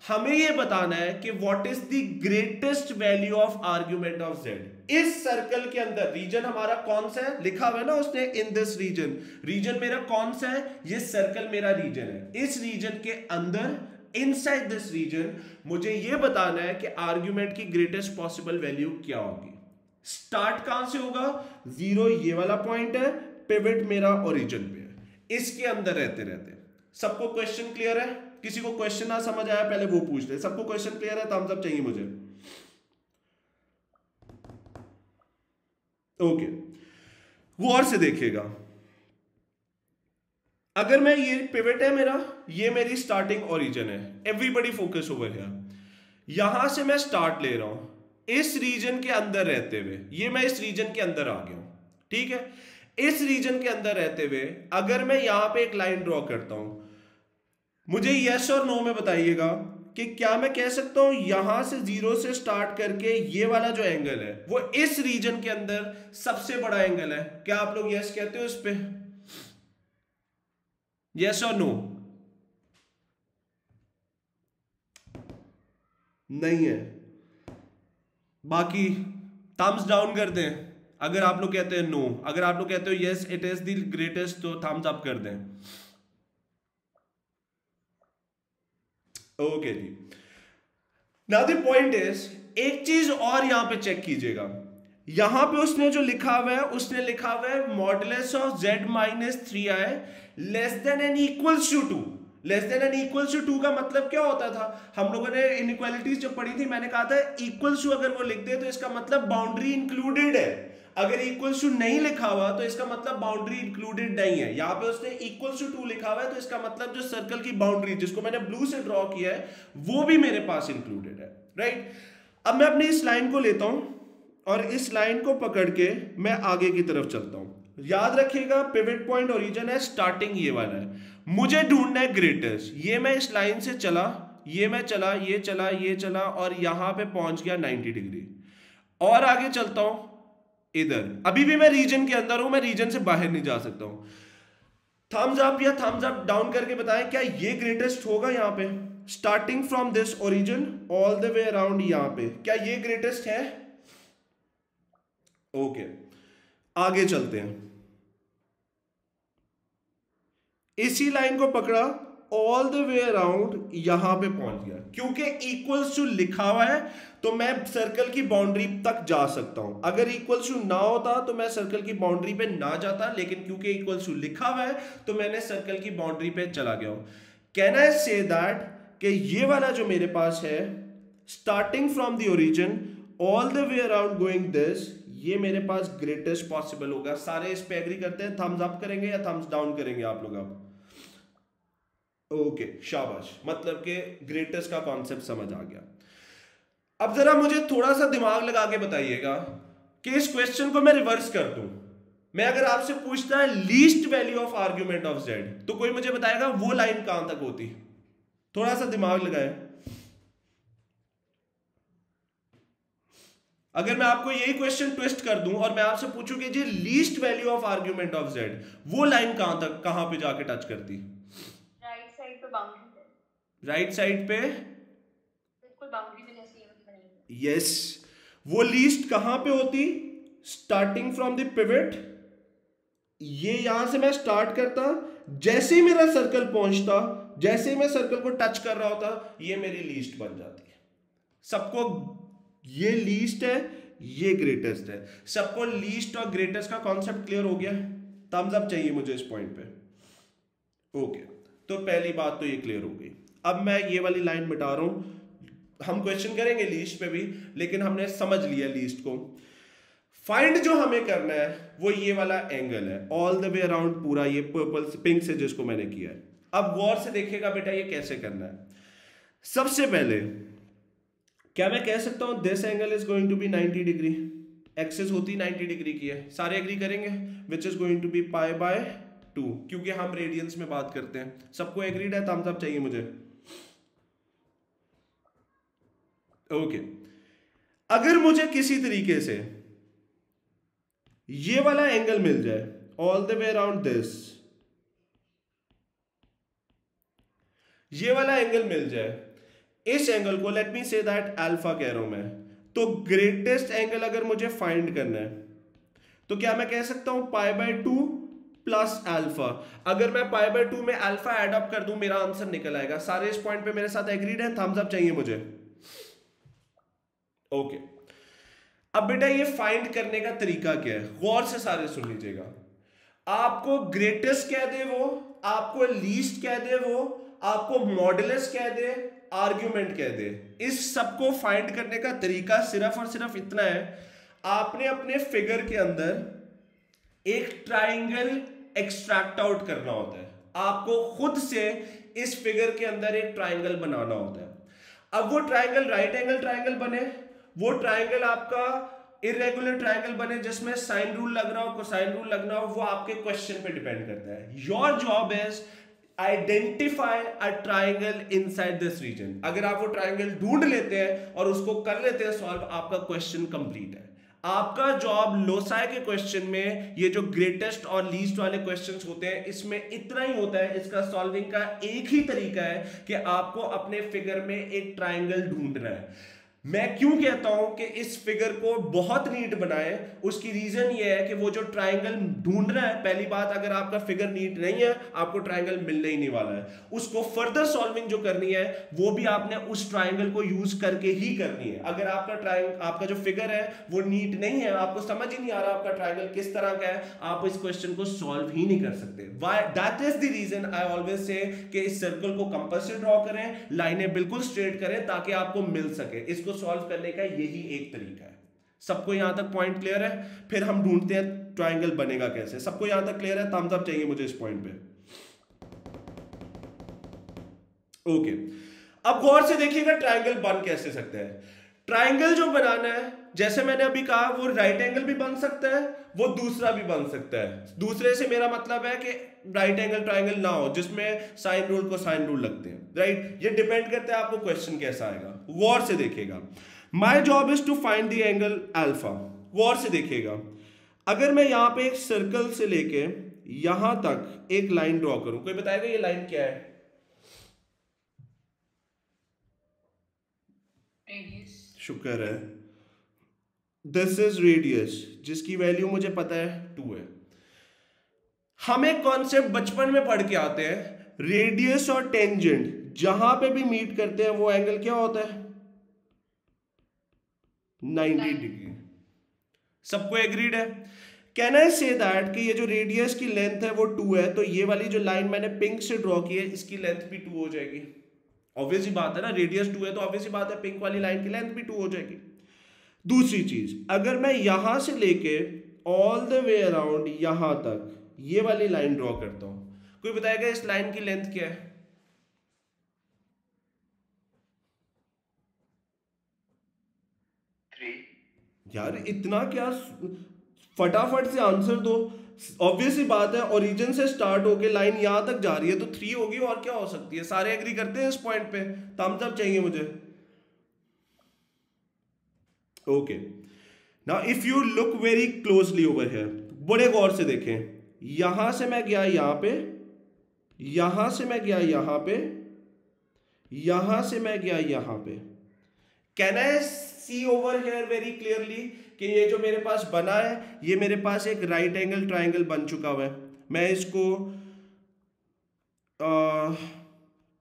हमें ये बताना है कि what is the greatest value of argument of Z. इस सर्कल के अंदर रीजन हमारा कौन सा है, लिखा हुआ है ना उसने, इन दिस रीजन, रीजन मेरा कौन सा है, ये सर्कल मेरा रीजन है, इस रीजन के अंदर इनसाइड दिस रीजन मुझे ये बताना है कि आर्ग्यूमेंट की ग्रेटेस्ट पॉसिबल वैल्यू क्या होगी। स्टार्ट कहां से होगा, जीरो ये वाला पॉइंट है, पिवट मेरा ओरिजिन पे है, इसके अंदर रहते रहते। सबको क्वेश्चन क्लियर है? किसी को क्वेश्चन ना समझ आया पहले वो पूछ ले। सबको क्वेश्चन क्लियर है? थम्स अप चाहिए मुझे। ओके, गौर से देखिएगा, अगर मैं, ये पिवट है मेरा, ये मेरी स्टार्टिंग ओरिजिन है, एवरीबॉडी फोकस ओवर हियर, यहां से मैं स्टार्ट ले रहा हूं इस रीजन के अंदर रहते हुए, ये मैं इस रीजन के अंदर आ गया हूं, ठीक है। इस रीजन के अंदर रहते हुए अगर मैं यहां पे एक लाइन ड्रॉ करता हूं, मुझे यस और नो में बताइएगा कि क्या मैं कह सकता हूं यहां से जीरो से स्टार्ट करके ये वाला जो एंगल है वो इस रीजन के अंदर सबसे बड़ा एंगल है? क्या आप लोग यस कहते हो इस पे? यस और नो? नहीं है। बाकी थम्स डाउन कर दें अगर आप लोग कहते हैं नो, अगर आप लोग कहते हो yes it is the greatest तो थम्स अप कर दें। ओके जी, नाउ द पॉइंट इज, एक चीज और यहां पे चेक कीजिएगा, यहां पे उसने जो लिखा हुआ है, उसने लिखा हुआ है modulus of z minus 3i less than and equals to 2। Less than and equals to 2 का मतलब क्या होता था? हम लोगों ने इनइक्वालिटीज जब पढ़ी थी, मैंने कहा था इक्वल्स टू अगर वो लिख दे तो इसका मतलब बाउंड्री इंक्लूडेड है, अगर इक्वल्स टू नहीं लिखा हुआ तो इसका मतलब बाउंड्री इंक्लूडेड नहीं है। यहां पे उसने इक्वल्स टू 2 लिखा हुआ है तो इसका मतलब जो सर्कल की बाउंड्री जिसको मैंने ब्लू से ड्रॉ किया है वो भी मेरे पास इंक्लूडेड है, राइट। अब मैं अपनी इस लाइन को लेता हूं और इस लाइन को पकड़ के मैं आगे की तरफ चलता हूं। याद रखिएगा पिवट पॉइंट ओरिजिन है, स्टार्टिंग ये वाला है, मुझे ढूंढना है ग्रेटेस्ट। ये मैं इस लाइन से चला, ये मैं चला, ये चला, ये चला और यहां पे पहुंच गया 90 डिग्री, और आगे चलता हूं इधर, अभी भी मैं रीजन के अंदर हूं, मैं रीजन से बाहर नहीं जा सकता हूं। थम्स अप या थम्स अप डाउन करके बताएं क्या ये ग्रेटेस्ट होगा? यहां पे starting from this origin all the way around, यहां पे क्या ये ग्रेटेस्ट है? ओके, आगे चलते हैं। इसी लाइन को पकड़ा, ऑल द वे अराउंड यहां पे पहुंच गया, क्योंकि इक्वल्स टू लिखा हुआ है तो मैं सर्कल की बाउंड्री तक जा सकता हूं। अगर इक्वल्स टू ना होता तो मैं सर्कल की बाउंड्री पे ना जाता, लेकिन क्योंकि इक्वल्स टू लिखा हुआ है तो मैंने सर्कल की बाउंड्री पे चला गया हूं। कैन आई से दैट कि ये वाला जो मेरे पास है starting from the origin all the way around going this, ये मेरे पास ग्रेटेस्ट पॉसिबल होगा। सारे इस पे एग्री करते हैं? थम्स अप करेंगे या थम्स डाउन करेंगे आप लोग? अब ओके, शाबाश, मतलब कि ग्रेटेस्ट का कॉन्सेप्ट समझ आ गया। अब जरा मुझे थोड़ा सा दिमाग लगा के बताइएगा कि इस क्वेश्चन को मैं रिवर्स कर दूं। मैं अगर आपसे पूछता है least value of argument of Z, तो कोई मुझे बताएगा वो लाइन कहां तक होती? थोड़ा सा दिमाग लगाए। अगर मैं आपको यही क्वेश्चन ट्विस्ट कर दूं और मैं आपसे पूछूं कि जी least value of argument of z, वो लाइन कहां तक, कहां पे जाके टच करती?
राइट साइड पे बाउंड्री पे।
राइट साइड पे,
बिल्कुल बाउंड्री पे जैसे ये वाली बनी है।
यस, वो लीस्ट कहां पे होती? स्टार्टिंग फ्रॉम द पिवट, ये यहां से मैं स्टार्ट करता, जैसे ही मेरा सर्कल पहुंचता, जैसे ही मैं सर्कल को टच कर रहा होता, ये मेरी लीस्ट बन जाती है। सबको ये लीस्ट है, ये ग्रेटेस्ट है। सबको लीस्ट और ग्रेटेस्ट का कॉन्सेप्ट क्लियर हो गया? थम्स अप चाहिए मुझे इस पॉइंट पे। ओके, तो पहली बात तो ये क्लियर हो गई। अब मैं ये वाली लाइन मिटा रहा हूं, हम क्वेश्चन करेंगे लीस्ट पे भी, लेकिन हमने समझ लिया लीस्ट को। फाइंड जो हमें करना है वो ये वाला एंगल है, ऑल द वे अराउंड पूरा ये पर्पल पिंक से जिसको मैंने किया है। अब गौर से देखिएगा बेटा ये कैसे करना है। सबसे पहले क्या मैं कह सकता हूं this angle is going to be 90 degree, axis होती 90 डिग्री की है, सारे एग्री करेंगे, which is going to be pi by 2, क्योंकि हम रेडियंस में बात करते हैं। सबको एग्रीड है? थम्स अप चाहिए मुझे। ओके अगर मुझे किसी तरीके से ये वाला एंगल मिल जाए all the way around this, ये वाला एंगल मिल जाए, इस एंगल को late me say that alpha कह रहा हूं मैं, तो ग्रेटेस्ट एंगल अगर मुझे फाइंड करना है तो क्या मैं कह सकता हूं पाई बाय 2 प्लस अल्फा। अगर मैं पाई बाय 2 में अल्फा एड अप कर दूं मेरा आंसर निकल आएगा। सारे इस पॉइंट पे मेरे साथ एग्रीड है? थम्स अप चाहिए मुझे। ओके अब बेटा ये फाइंड करने का तरीका क्या है, गौर से सारे सुन लीजिएगा। आपको ग्रेटेस्ट कह दे वो, आपको लीस्ट कह दे वो, आपको मॉडुलस कह दे, आर्ग्यूमेंट कह दे, इस सबको फाइंड करने का तरीका सिर्फ और सिर्फ इतना है, आपने अपने फिगर के अंदर एक ट्राइंगल एक्सट्रैक्ट आउट करना होता है। आपको खुद से इस फिगर के अंदर एक ट्राइंगल बनाना होता है। अब वो ट्राइंगल राइट एंगल ट्राइंगल बने, वो ट्राइंगल आपका इरेगुलर ट्राइंगल बने जिसमें साइन रूल लग रहा हो, कोसाइन रूल लगना हो, वो आपके क्वेश्चन पे डिपेंड करता है। Your job is identify a triangle inside this region. अगर आप वो ट्राइंगल ढूंढ लेते हैं और उसको कर लेते हैं सॉल्व, आपका क्वेश्चन कंप्लीट है। आपका जॉब लोसाई के क्वेश्चन में ये जो ग्रेटेस्ट और लीस्ट वाले क्वेश्चंस होते हैं इसमें इतना ही होता है, इसका सॉल्विंग का एक ही तरीका है कि आपको अपने फिगर में एक ट्राइंगल ढूंढना है। मैं क्यों कहता हूं कि इस फिगर को बहुत नीट बनाएं, उसकी रीजन ये है कि वो जो ट्राइंगल ढूंढना है, पहली बात अगर आपका फिगर नीट नहीं है आपको ट्राइंगल मिलने ही नहीं वाला है। उसको फर्दर सॉल्विंग जो करनी है वो भी आपने उस ट्राइंगल को यूज करके ही करनी है। अगर आपका जो फिगर है वो नीट नहीं है, आपको समझ ही नहीं आ रहा आपका ट्राइंगल किस तरह का है, आप इस क्वेश्चन को सॉल्व ही नहीं कर सकते। That is the reason I always say कि इस सर्कल को कंपास से ड्रॉ करें, लाइनें बिल्कुल स्ट्रेट करें ताकि आपको मिल सके। इसको सॉल्व करने का यही एक तरीका है। सबको यहां तक पॉइंट क्लियर है? फिर हम ढूंढते हैं ट्राइंगल बनेगा कैसे। सबको यहां तक क्लियर है? थम्स अप चाहिए मुझे इस पॉइंट पे। ओके अब गौर से देखिएगा ट्राइंगल बन कैसे सकता है। ट्राइंगल जो बनाना है जैसे मैंने अभी कहा वो राइट एंगल भी बन सकता है, वो दूसरा भी बन सकता है। दूसरे से मेरा मतलब है कि राइट एंगल ट्राइंगल ना हो जिसमें साइन रूल को साइन रूल लगते हैं, राइट। ये डिपेंड करता है आपको क्वेश्चन कैसा आएगा। गौर से देखिएगा, my job is to find the angle alpha. गौर से देखिएगा, अगर मैं यहां पे एक सर्कल से लेके यहां तक एक लाइन ड्रॉ करूं, कोई बताएगा ये लाइन क्या है?
रेडियस।
शुक्र है, दिस इज रेडियस जिसकी वैल्यू मुझे पता है 2 है। हम एक कॉन्सेप्ट बचपन में पढ़ के आते हैं, रेडियस और टेंजेंट जहां पे भी मीट करते हैं वो एंगल क्या होता है? 90 डिग्री। सबको एग्रीड है? कैन आई से दैट कि ये जो रेडियस की लेंथ है वो 2 है, तो ये वाली जो लाइन मैंने पिंक से ड्रॉ की है इसकी लेंथ भी 2 हो जाएगी। ऑब्वियस ही बात है ना, रेडियस 2 है तो ऑब्वियस ही बात है पिंक वाली लाइन की लेंथ भी 2 हो जाएगी। दूसरी चीज, अगर मैं यहां से लेके ऑल द वे अराउंड यहां तक ये वाली लाइन ड्रॉ करता हूं, कोई बताएगा इस लाइन की लेंथ क्या है? यार इतना क्या, फटाफट से आंसर दो। ऑब्वियस ही बात है, ओरिजिन से स्टार्ट होके लाइन यहां तक जा रही है तो 3 होगी, और क्या हो सकती है। सारे एग्री करते हैं इस पॉइंट पे? थम्स अप चाहिए मुझे। Okay now if you look very closely over here, बड़े गौर से देखें, यहां से मैं गया यहां पे, यहां से मैं गया यहां पे, यहां से मैं गया यहां पे। Can I see over here very clearly कि ये जो मेरे पास बना है ये मेरे पास एक राइट एंगल ट्राइंगल बन चुका हुआ है। मैं इसको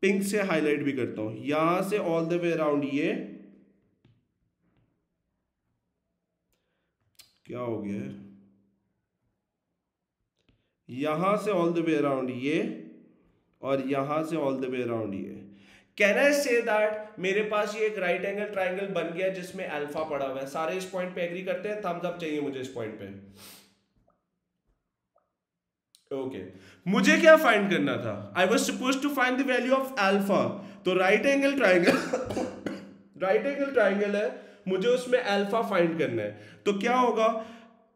पिंक से हाईलाइट भी करता हूं, यहां से ऑल द वे अराउंड ये क्या हो गया है, यहां से ऑल द वे अराउंड ये, और यहां से ऑल द वे अराउंड ये। कैन आई से दैट मेरे पास ये एक राइट एंगल ट्राइंगल बन गया जिसमें अल्फा पड़ा हुआ है? सारे इस पॉइंट पे एग्री करते हैं? थम्स अप चाहिए मुझे इस पॉइंट पे। ओके मुझे क्या फाइंड करना था? I was supposed to find the value of alpha. तो right angle triangle right angle triangle है, मुझे उसमें अल्फा फाइंड करना है। तो क्या होगा,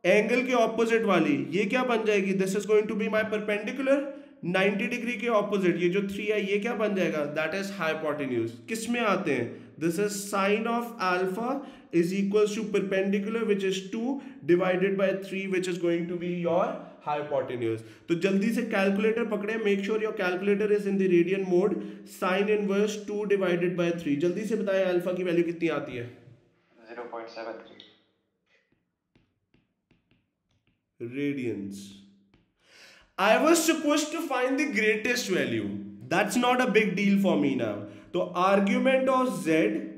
एंगल के ऑपोजिट वाली ये क्या बन जाएगी? This is going to be my perpendicular 90 degree के ऑपोजिट ये जो 3 है ये क्या बन जाएगा? That is hypotenuse. किस में आते हैं? This is sine of alpha is equals to perpendicular which is 2 divided by 3 which is going to be your hypotenuse. तो जल्दी से कैलकुलेटर पकड़े, make sure your calculator is in the radian mode. Sine inverse 2 divided by 3, जल्दी से बताएं alpha की value कितनी आती है?
0.73
radians. I was supposed to find the greatest value. That's not a big deal for me now. तो argument of z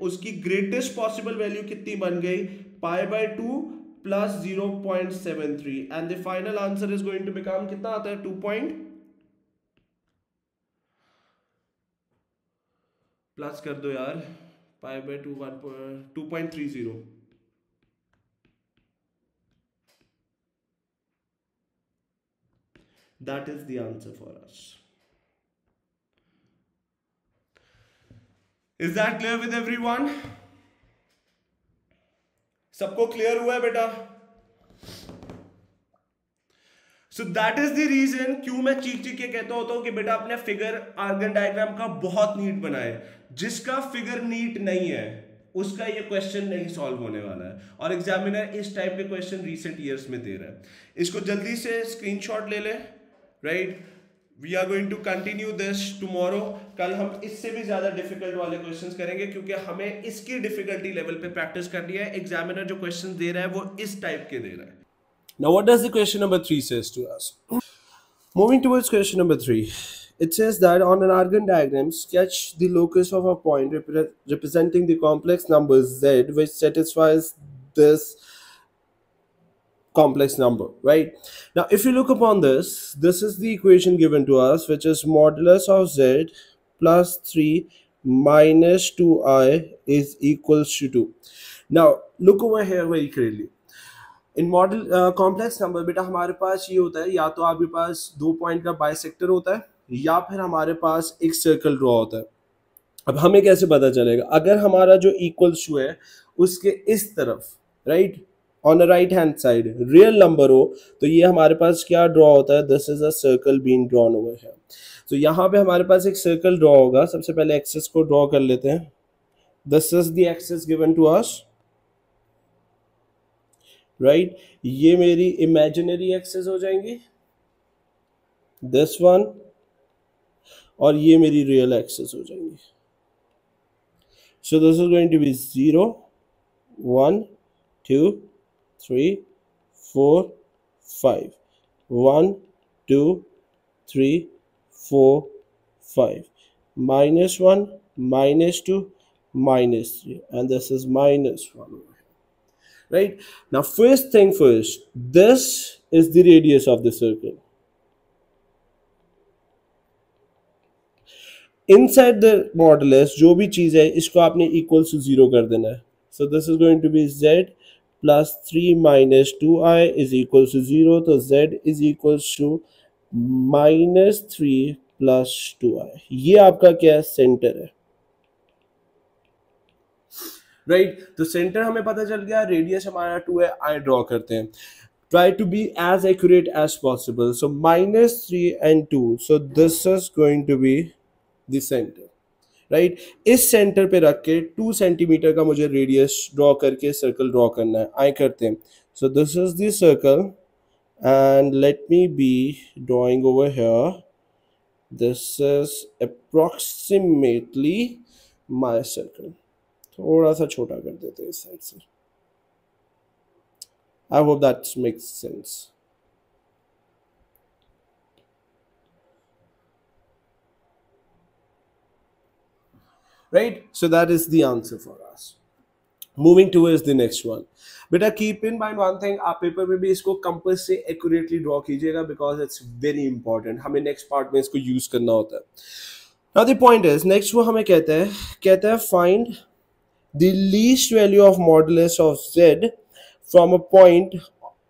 उसकी greatest possible value कितनी बन गई? Pi by 2 plus 0.73 and the final answer is going to become कितना आता है? 2 plus कर दो यार, pi by 2 2.30। That is the answer for us. Is that clear with everyone? सबको क्लियर हुआ है बेटा? So that is the reason क्यों मैं चीख चीख के कहता होता हूं कि बेटा अपने फिगर आर्गन डायग्राम का बहुत नीट बनाए। जिसका फिगर नीट नहीं है उसका ये क्वेश्चन नहीं सॉल्व होने वाला है, और एग्जामिनर इस टाइप के क्वेश्चन रिसेंट ईयर्स में दे रहा है। इसको जल्दी से स्क्रीनशॉट ले ले, right? We are going to continue this tomorrow. कल हम इससे भी ज्यादा डिफिकल्ट वाले क्वेश्चंस करेंगे क्योंकि हमें इसकी डिफिकल्टी लेवल पे प्रैक्टिस करनी है। एग्जामिनर जो क्वेश्चंस दे रहा है वो इस टाइप के दे रहा है। Now what does the question number 3 says to us? Moving towards question number 3, it says that on an argon diagram sketch the locus of a point representing the complex number z which satisfies this complex number, right? Now if you look upon this, this is the equation given to us, which is modulus of z plus 3 minus 2i is equals to 2. Now look over here very clearly. In model complex number बेटा हमारे पास ये होता है, या तो आपके पास 2 point का bisector होता है या फिर हमारे पास एक सर्कल ड्रॉ होता है। अब हमें कैसे पता चलेगा? अगर हमारा जो इक्वल्स टू है उसके इस तरफ, right, on the right hand side real number हो तो ये हमारे पास क्या ड्रॉ होता है? This is a circle being drawn over here. तो यहाँ पे हमारे पास एक सर्कल ड्रॉ होगा। सबसे पहले एक्सिस को ड्रॉ कर लेते हैं। This is the axis given to us, right? ये मेरी इमेजिनरी एक्सिस हो जाएंगी, दिस वन, और ये मेरी रियल एक्सिस हो जाएंगी। So this is going to be 0 1 2 3 4 5 1 2 3 4 5 -1 -2 -3 and this is -1, right? Now first thing first, this is the radius of the circle. Inside the modulus जो भी चीज है इसको आपने इक्वल टू 0 कर देना है। So this is going to be z plus 3 minus 2i is equal to 0. तो z is equals to -3 plus 2i। ये आपका क्या है? सेंटर है, राइट? तो सेंटर हमें पता चल गया, रेडियस हमारा 2 है। आई ड्रॉ करते हैं। Try to be as accurate as possible. So -3 and 2, so this is going to be the centre, right? इस सेंटर पे रख के 2 सेंटीमीटर का मुझे रेडियस ड्रॉ करके सर्कल ड्रॉ करना है। आई करते हैं। So this is the circle and let me be drawing over here. This is approximately my circle. थोड़ा सा छोटा कर देते हैं इस साइड से। आई hope that makes sense, right? So that is the answer for us. Moving towards the next one. बेटा keep in mind one thing, आप पेपर में भी इसको कंपास से एक्यूरेटली ड्रॉ कीजिएगा बिकॉज इट्स वेरी इंपॉर्टेंट। हमें next part में इसको यूज करना होता है। Now the point is next वो हमें कहता है find the least value of modulus of z from a point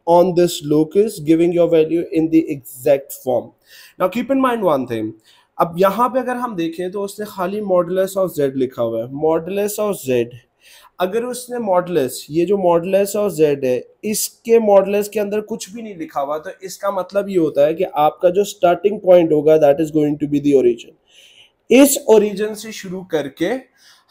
on this locus giving your value in the exact form. Now keep in mind one thing. अब यहाँ पे अगर हम देखें तो उसने खाली मॉडुलस ऑफ z लिखा हुआ है. मॉडुलस ऑफ z, अगर उसने मॉडुलस, ये जो मॉडुलस ऑफ z है, इसके मॉडुलस के अंदर कुछ भी नहीं लिखा हुआ, तो इसका मतलब ये होता है कि आपका जो स्टार्टिंग पॉइंट होगा that is going to be the origin. इस ओरिजिन से शुरू करके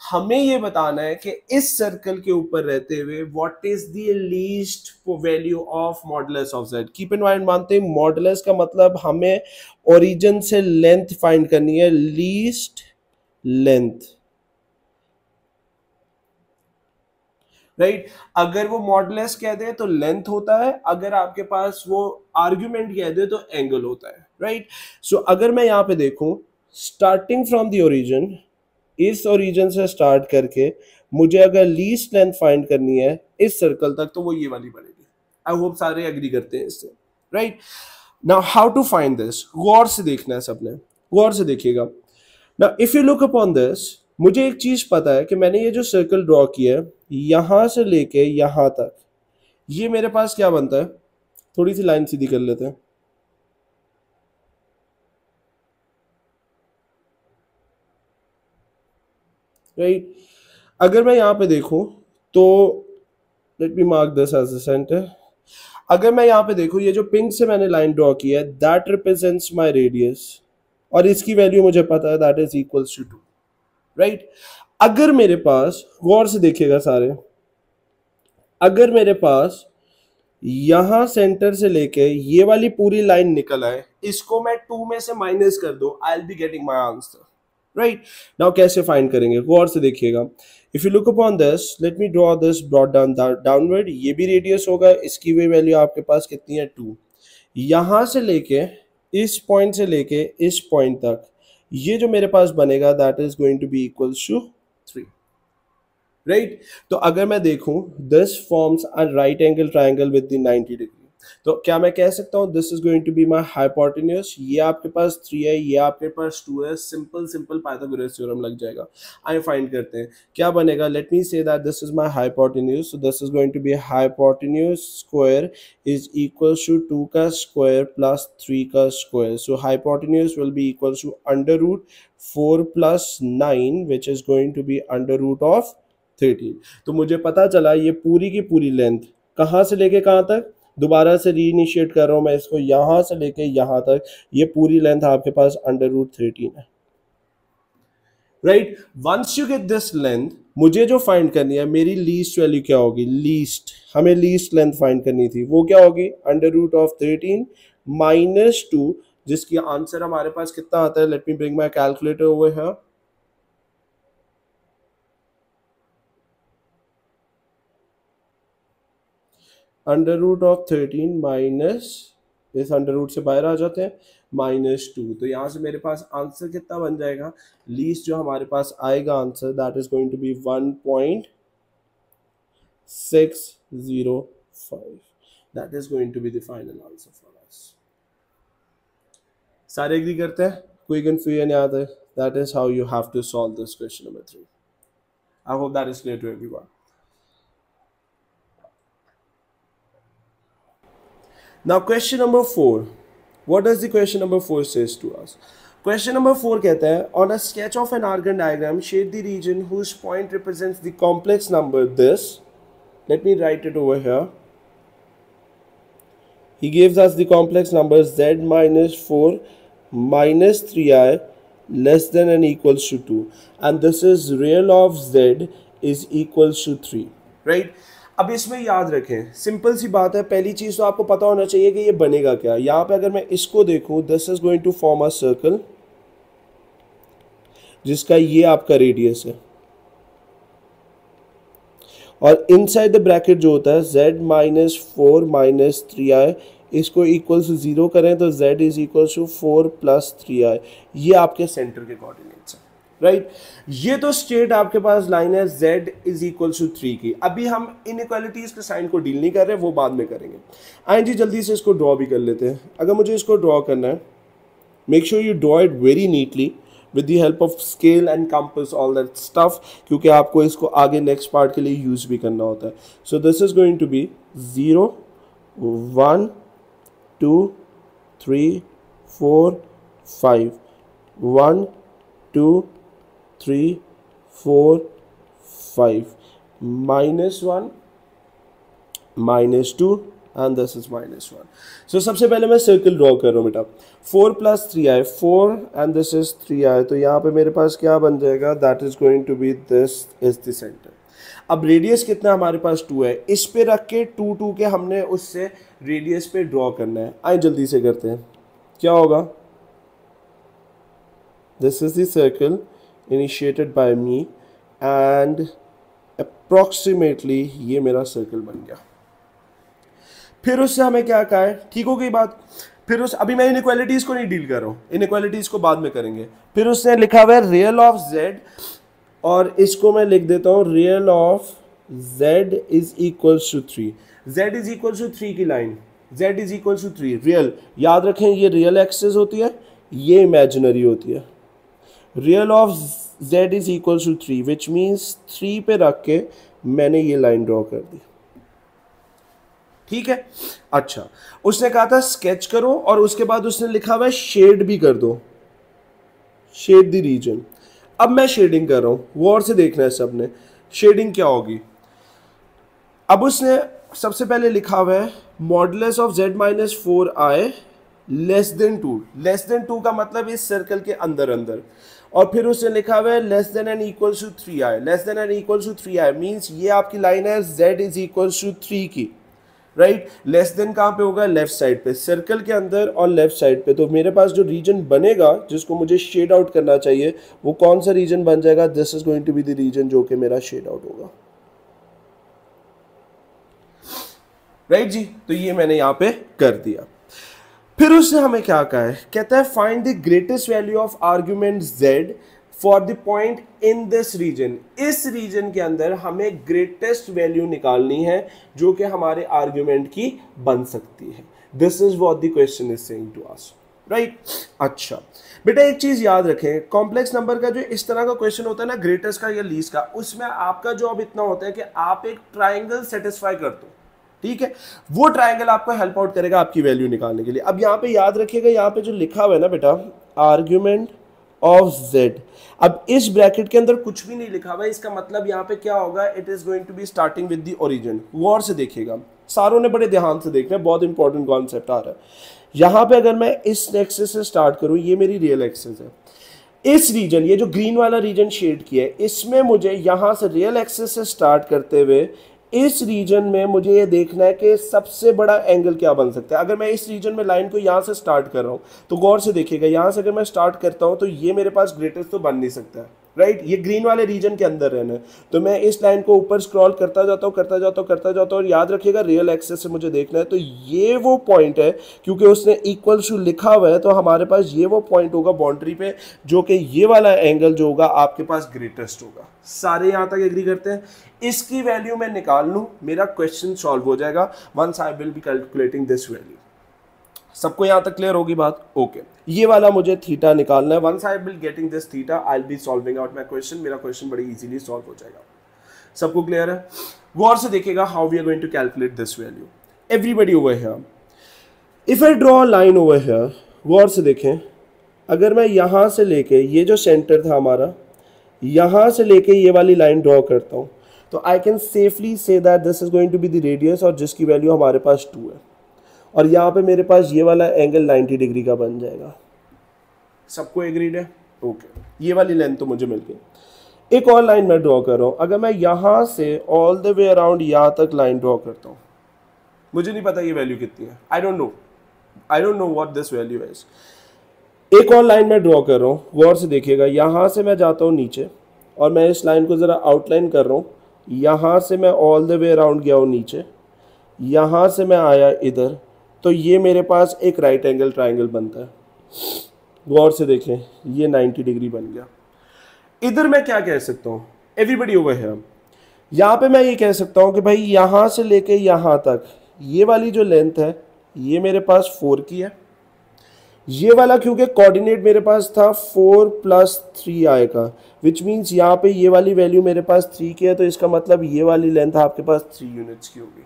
हमें ये बताना है कि इस सर्कल के ऊपर रहते हुए what is the least value of modulus of z. Keep in mind, मानते हैं मॉडुलस का मतलब हमें ओरिजिन से लेंथ फाइंड करनी है, लीस्ट लेंथ, राइट. अगर वो मॉडुलस कह दे तो लेंथ होता है, अगर आपके पास वो आर्ग्यूमेंट कह दे तो एंगल होता है, राइट. सो अगर मैं यहाँ पे देखूं स्टार्टिंग फ्रॉम द ओरिजिन, इस ओरिजिन से स्टार्ट करके मुझे अगर लीस्ट लेंथ फाइंड करनी है इस सर्कल तक, तो वो ये वाली बनेगी. आई होप सारे एग्री करते हैं इससे, right. Now how to find this, गौर से देखना है सबने, गौर से देखिएगा. Now if you look upon this, मुझे एक चीज पता है कि मैंने ये जो सर्कल ड्रॉ किया है यहां से लेके यहां तक, ये मेरे पास क्या बनता है, थोड़ी सी लाइन सीधी कर लेते हैं, राइट. अगर मैं यहाँ पे देखूं तो let me mark this as the centre. अगर मैं यहाँ पे देखूं, ये जो पिंक से मैंने लाइन ड्रॉ की है दैट रिप्रेजेंट्स माय रेडियस, और इसकी वैल्यू मुझे पता है that is equals to 2, right. अगर मेरे पास, गौर से देखिएगा सारे, अगर मेरे पास यहां सेंटर से लेके ये वाली पूरी लाइन निकल आए, इसको मैं 2 में से माइनस कर दूं, आई will be getting my answer, right. Now कैसे फाइंड करेंगे, गौर से देखिएगा. If you look upon this, let me draw this brought down downward, ये भी रेडियस होगा, इसकी भी वैल्यू आपके पास कितनी है 2. यहां से लेके इस पॉइंट से लेके इस पॉइंट तक ये जो मेरे पास बनेगा that is going to be equals to 3, right. तो अगर मैं देखूं this forms a right angle triangle with the 90 degree, तो क्या मैं कह सकता हूं this is going to be my hypotenuse. ये आपके पास 3 है, ये आपके पास 2 है, सिंपल पाइथागोरस थ्योरम लग जाएगा. आइए फाइंड करते हैं क्या बनेगा. Let me say that this is my hypotenuse, so this is going to be hypotenuse square is equals to 2 का स्क्वायर प्लस 3 का square. So hypotenuse will be equals to under root 4 plus 9 which is going to be under root of 13. तो मुझे पता चला ये पूरी की पूरी लेंथ कहाँ से लेके कहाँ तक, दोबारा से रीइनिशिएट कर रहा हूं मैं इसको, यहां से लेके यहां तक, ये पूरी लेंथ आपके पास अंडर रूट 13 है, right. Once you get this length, मुझे जो फाइंड करनी है मेरी लीस्ट वैल्यू क्या होगी, लीस्ट, हमें लीस्ट लेंथ फाइंड करनी थी, वो क्या होगी अंडर रूट ऑफ 13 माइनस 2, जिसकी आंसर हमारे पास कितना आता है. Let me bring my calculator over here. Under root of 13 minus, इस अंडर रूट से बाहर आ जाते हैं, -2. तो यहाँ से मेरे पास आंसर कितना बन जाएगा, लीस्ट जो हमारे पास आएगा answer that is going to be 1.605. That is going to be the final answer for us. सारे एग्री करते हैं, कोई कंफ्यूजन याद है. That is how you have to solve this question number 3. I hope that is clear to everyone. Now question number 4. What does the question number 4 says to us? Question number 4 कहता है on a sketch of an argon diagram shade the region whose point represents the complex number this. Let me write it over here. He gives us the complex number z minus 4 minus 3i less than and equals to 2, and this is real of z is equals to 3, right? अब इसमें याद रखें, simple सी बात है, पहली चीज़ तो आपको पता होना चाहिए कि ये बनेगा क्या. यहाँ पे अगर मैं इसको देखूँ, this is going to form a circle जिसका ये आपका रेडियस है, और इनसाइड द ब्रैकेट जो होता है z माइनस 4 माइनस 3i, इसको इक्वल टू 0 करें तो z is equal to 4 plus 3i. ये आपके सेंटर के कोऑर्डिनेट्स हैं, राइट. ये तो स्ट्रेट आपके पास लाइन है z इज इक्वल टू 3 की. अभी हम इनइक्वालिटीज के साइन को डील नहीं कर रहे, वो बाद में करेंगे. आइए जी जल्दी से इसको ड्रॉ भी कर लेते हैं. अगर मुझे इसको ड्रॉ करना है, make sure you draw it very neatly, with the help of scale and compass all that stuff, क्योंकि आपको इसको आगे नेक्स्ट पार्ट के लिए यूज भी करना होता है. So this is going to be 0 1 2 3 4 5 1 2 3 4 5 -1 -2 and this is -1. So सबसे पहले मैं सर्कल ड्रॉ कर रहा हूँ बेटा. 4 + 3i 4 and this is 3i. तो यहाँ पे मेरे पास क्या बन जाएगा, that is going to be this is the centre. अब रेडियस कितना हमारे पास 2 है, इस पे रख के 2 2 के हमने उससे रेडियस पे ड्रॉ करना है. आइए जल्दी से करते हैं. क्या होगा, this is the circle initiated by me and approximately ये मेरा सर्कल बन गया. फिर उससे हमें क्या कहा है, ठीक हो गई बात. फिर उस अभी मैं इनइक्वालिटीज को नहीं डील कर रहा हूँ, इनइक्वालिटीज को बाद में करेंगे. फिर उसने लिखा हुआ है रियल ऑफ जेड, और इसको मैं लिख देता हूँ real of z is equals to 3. Z is equals to 3 की line, z is equals to 3 real. याद रखें ये रियल एक्सिस होती है, ये इमेजिनरी होती है. Real of z is equals to 3 which means 3 पे रख के मैंने ये लाइन ड्रॉ कर दी. ठीक है. अच्छा, उसने कहा था स्केच करो, और उसके बाद उसने लिखा हुआ है शेड भी कर दो, शेड द रीजन. अब मैं शेडिंग कर रहा हूं, गौर से देखना है सबने शेडिंग क्या होगी. अब उसने सबसे पहले लिखा हुआ है modulus of z - 4i less than 2. Less then 2 का मतलब इस सर्कल के अंदर अंदर. और फिर उसने लिखा हुआ है less than and equals to 3i. Less than and equals to 3i means ये आपकी लाइन है z इज इक्वल्स टू 3 की, राइट. लेस देन कहाँ पे होगा, लेफ्ट साइड पे, सर्कल के अंदर और लेफ्ट साइड पे. तो मेरे पास जो रीजन बनेगा जिसको मुझे शेड आउट करना चाहिए वो कौन सा रीजन बन जाएगा, this is going to be the region जो कि मेरा शेड आउट होगा, राइट जी. तो ये मैंने यहाँ पे कर दिया. फिर उसने हमें क्या कहा है, कहता है find the greatest value of argument z for the point in this region. इस रीजन के अंदर हमें ग्रेटेस्ट वैल्यू निकालनी है जो कि हमारे आर्ग्यूमेंट की बन सकती है. This is what the question is saying to us, right. अच्छा बेटा एक चीज याद रखें, कॉम्प्लेक्स नंबर का जो इस तरह का क्वेश्चन होता है ना, ग्रेटेस्ट का या लीस्ट का, उसमें आपका जॉब इतना होता है कि आप एक ट्राइंगल सेटिस्फाई कर दो. ठीक है, वो ट्राइंगल आपको हेल्प आउट करेगा आपकी वैल्यू निकालने के लिए. अब यहाँ पे याद रखिएगा, यहाँ पे जो लिखा हुआ है ना बेटा आर्ग्यूमेंट ऑफ z, अब इस ब्रैकेट के अंदर कुछ भी नहीं लिखा हुआ है, इसका मतलब यहाँ पे क्या होगा, it is going to be starting with the origin. गौर से देखिएगा, सारों ने बड़े ध्यान से देखना है, बहुत इंपॉर्टेंट कॉन्सेप्ट आ रहा है. यहाँ पे अगर मैं इस एक्सिस से स्टार्ट करूँ, ये मेरी रियल एक्सिस है. इस रीजन, ये जो ग्रीन वाला रीजन शेड किया है, इसमें मुझे यहाँ से रियल एक्सिस से स्टार्ट करते हुए इस रीजन में मुझे ये देखना है कि सबसे बड़ा एंगल क्या बन सकता है. अगर मैं इस रीजन में लाइन को यहाँ से स्टार्ट कर रहा हूँ तो गौर से देखिएगा, यहाँ से अगर मैं स्टार्ट करता हूँ तो ये मेरे पास ग्रेटेस्ट तो बन नहीं सकता है, राइट. ये ग्रीन वाले रीजन के अंदर रहना है. तो मैं इस लाइन को ऊपर स्क्रॉल करता जाता हूँ, करता जाता हूँ, करता जाता हूँ. और याद रखिएगा रियल एक्सेस से मुझे देखना है, तो ये वो पॉइंट है, क्योंकि उसने इक्वल टू लिखा हुआ है, तो हमारे पास ये वो पॉइंट होगा बाउंड्री पे जो कि ये वाला एंगल जो होगा आपके पास ग्रेटेस्ट होगा. सारे यहाँ तक एग्री करते हैं. इसकी वैल्यू मैं निकाल लूँ, मेरा क्वेश्चन सॉल्व हो जाएगा. Once I will be calculating this value. सबको यहाँ तक क्लियर होगी बात, ओके. ये वाला मुझे थीटा निकालना है. Once I will getting this theta I will be solving out my question. मेरा क्वेश्चन बड़ी इजीली सॉल्व हो जाएगा. सबको क्लियर है? गौर से देखिएगा how we are going to calculate this value. Everybody over here, if I draw a line over here, गौर से देखें, अगर मैं यहाँ से लेके ये जो सेंटर था हमारा, यहाँ से लेके ये वाली लाइन ड्रॉ करता हूँ, तो I can safely say that this is going to be the radius, और जिसकी वैल्यू हमारे पास 2 है. और यहाँ पे मेरे पास ये वाला एंगल 90 डिग्री का बन जाएगा. सबको एग्रीड है? ओके. ये वाली लेंथ तो मुझे मिल गई. एक और लाइन मैं ड्रॉ कर रहा हूँ. अगर मैं यहाँ से ऑल द वे अराउंड यहाँ तक लाइन ड्रॉ करता हूँ, मुझे नहीं पता ये वैल्यू कितनी है, I don't know what this value is. एक और लाइन मैं ड्रॉ कर रहा हूँ. गौर से देखिएगा, यहाँ से मैं जाता हूँ नीचे, और मैं इस लाइन को ज़रा आउटलाइन कर रहा हूँ. यहाँ से मैं ऑल द वे अराउंड गया हूँ नीचे, यहाँ से मैं आया इधर, तो ये मेरे पास एक राइट एंगल ट्राइंगल बनता है. गौर से देखें, ये 90 डिग्री बन गया. इधर मैं क्या कह सकता हूँ, एवरीबडी ओवर हियर, यहाँ पे मैं ये कह सकता हूँ कि भाई यहाँ से लेके यहाँ तक ये वाली जो लेंथ है ये मेरे पास 4 की है, ये वाला क्योंकि कोऑर्डिनेट मेरे पास था 4 + 3i का, विच मीन्स यहाँ पे ये वाली वैल्यू मेरे पास 3 की है, तो इसका मतलब ये वाली लेंथ आपके पास 3 यूनिट्स की होगी,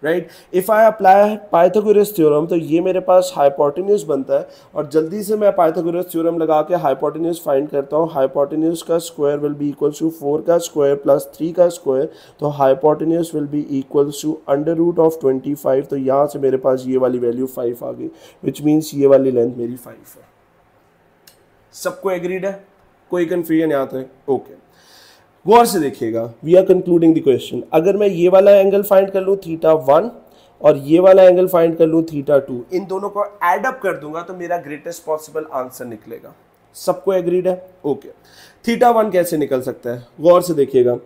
right. If I apply Pythagoras theorem तो ये मेरे पास हाइपोटेन्यूज बनता है, और जल्दी से मैं पाइथागोरस थ्योरम लगा के हाइपोटेन्यूज फाइंड करता हूँ। हाइपोटेन्यूज का square will be equal to 4 का स्क्वायर प्लस 3 का स्क्वायर, तो hypotenuse will be equal to √25। तो यहाँ से मेरे पास ये वाली वैल्यू 5 आ गई, विच मीन्स ये वाली लेंथ मेरी 5 है। सबको एग्रीड है? कोई कंफ्यूजन यहाँ तक? ओके, गौर से देखिएगा, we are concluding the question. अगर मैं ये वाला एंगल फाइंड कर लूँ θ1 और ये वाला एंगल फाइंड कर लूँ θ2, इन दोनों को एड अप कर दूंगा तो मेरा ग्रेटेस्ट पॉसिबल आंसर निकलेगा। सबको एग्रीड है? ओके, θ1 कैसे निकल सकता है? गौर से देखिएगा,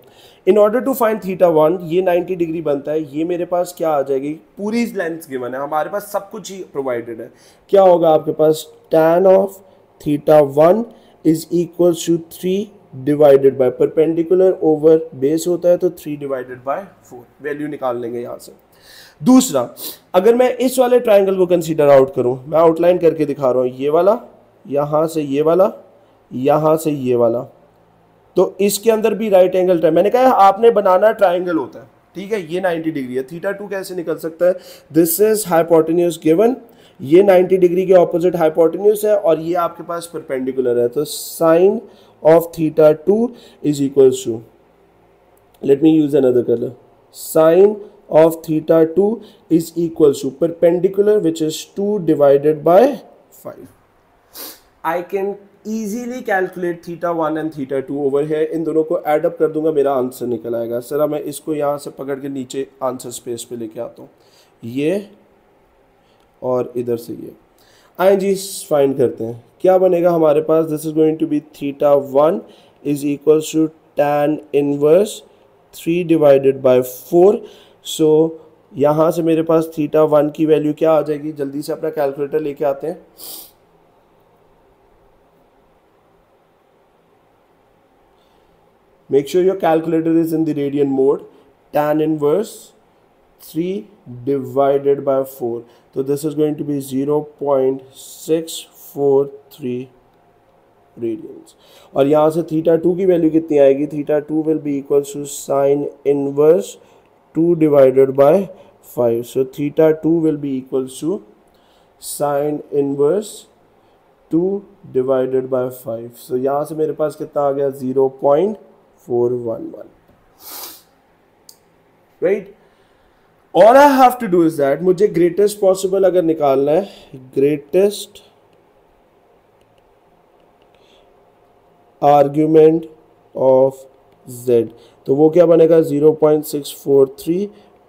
इन ऑर्डर टू फाइंड θ1 ये 90 डिग्री बनता है। ये मेरे पास क्या आ जाएगी, पूरी लेंथ गिवन है, हमारे पास सब कुछ ही प्रोवाइडेड है। क्या होगा आपके पास, tan of θ1 is equal to 3 divided by perpendicular over base होता है तो 3 डिवाइडेड बाय 4, वैल्यू निकाल लेंगे यहाँ से। दूसरा, अगर मैं इस वाले ट्राइंगल को कंसीडर आउट करूं, मैं आउटलाइन करके दिखा रहा हूं, ये वाला, यहाँ से ये वाला, यहाँ से ये वाला, तो इसके अंदर भी राइट एंगल ट्राइंगल, मैंने कहा आपने बनाना ट्राइंगल होता है, ठीक है। ये 90 डिग्री है, θ2 कैसे निकल सकता है, दिस इज हाइपोटेन्यूज गिवन, ये 90 डिग्री के ऑपोजिट हाइपोटेन्यूज है और ये आपके पास परपेंडिकुलर है, तो sign of θ2 is equals to, let me use another color, sine of θ2 is equals to perpendicular which is 2 divided by 5. I can easily calculate θ1 and θ2 over here, इन दोनों को add up कर दूंगा, मेरा आंसर निकल आएगा। Sir मैं इसको यहाँ से पकड़ के नीचे आंसर स्पेस पे लेके आता हूँ, ये और इधर से ये, आए जी फाइंड करते हैं क्या बनेगा हमारे पास। This is going to be θ1 is equal to tan inverse 3 divided by 4। So यहाँ से मेरे पास θ1 की वैल्यू क्या आ जाएगी, जल्दी से अपना कैलकुलेटर लेके आते हैं। Make sure your calculator is in the radian mode. tan inverse 3 divided by 4, so this is going to be 0.643 radians, और यहाँ से θ2 की वैल्यू कितनी आएगी, θ2 will be equal to sin inverse 2 divided by 5, so θ2 will be equal to sin inverse 2 divided by 5, so यहाँ से मेरे पास कितना आ गया 0.411, right। All I have to do is that मुझे ग्रेटेस्ट पॉसिबल अगर निकालना है, ग्रेटेस्ट आर्ग्यूमेंट ऑफ z, तो वो क्या बनेगा 0.643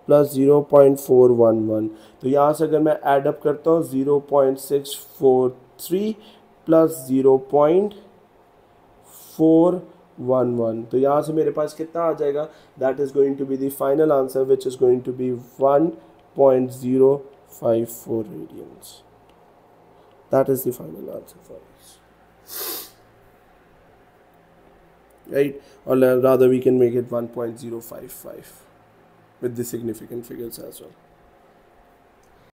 प्लस 0.411। तो यहाँ से अगर मैं एड अप करता हूँ 0.643 प्लस 0.411, तो यहाँ से मेरे पास कितना आ जाएगा, that is going to be the final answer which is going to be 1.054 radians. That is the final answer for this, right, or rather we can make it 1.055 with the significant figures as well.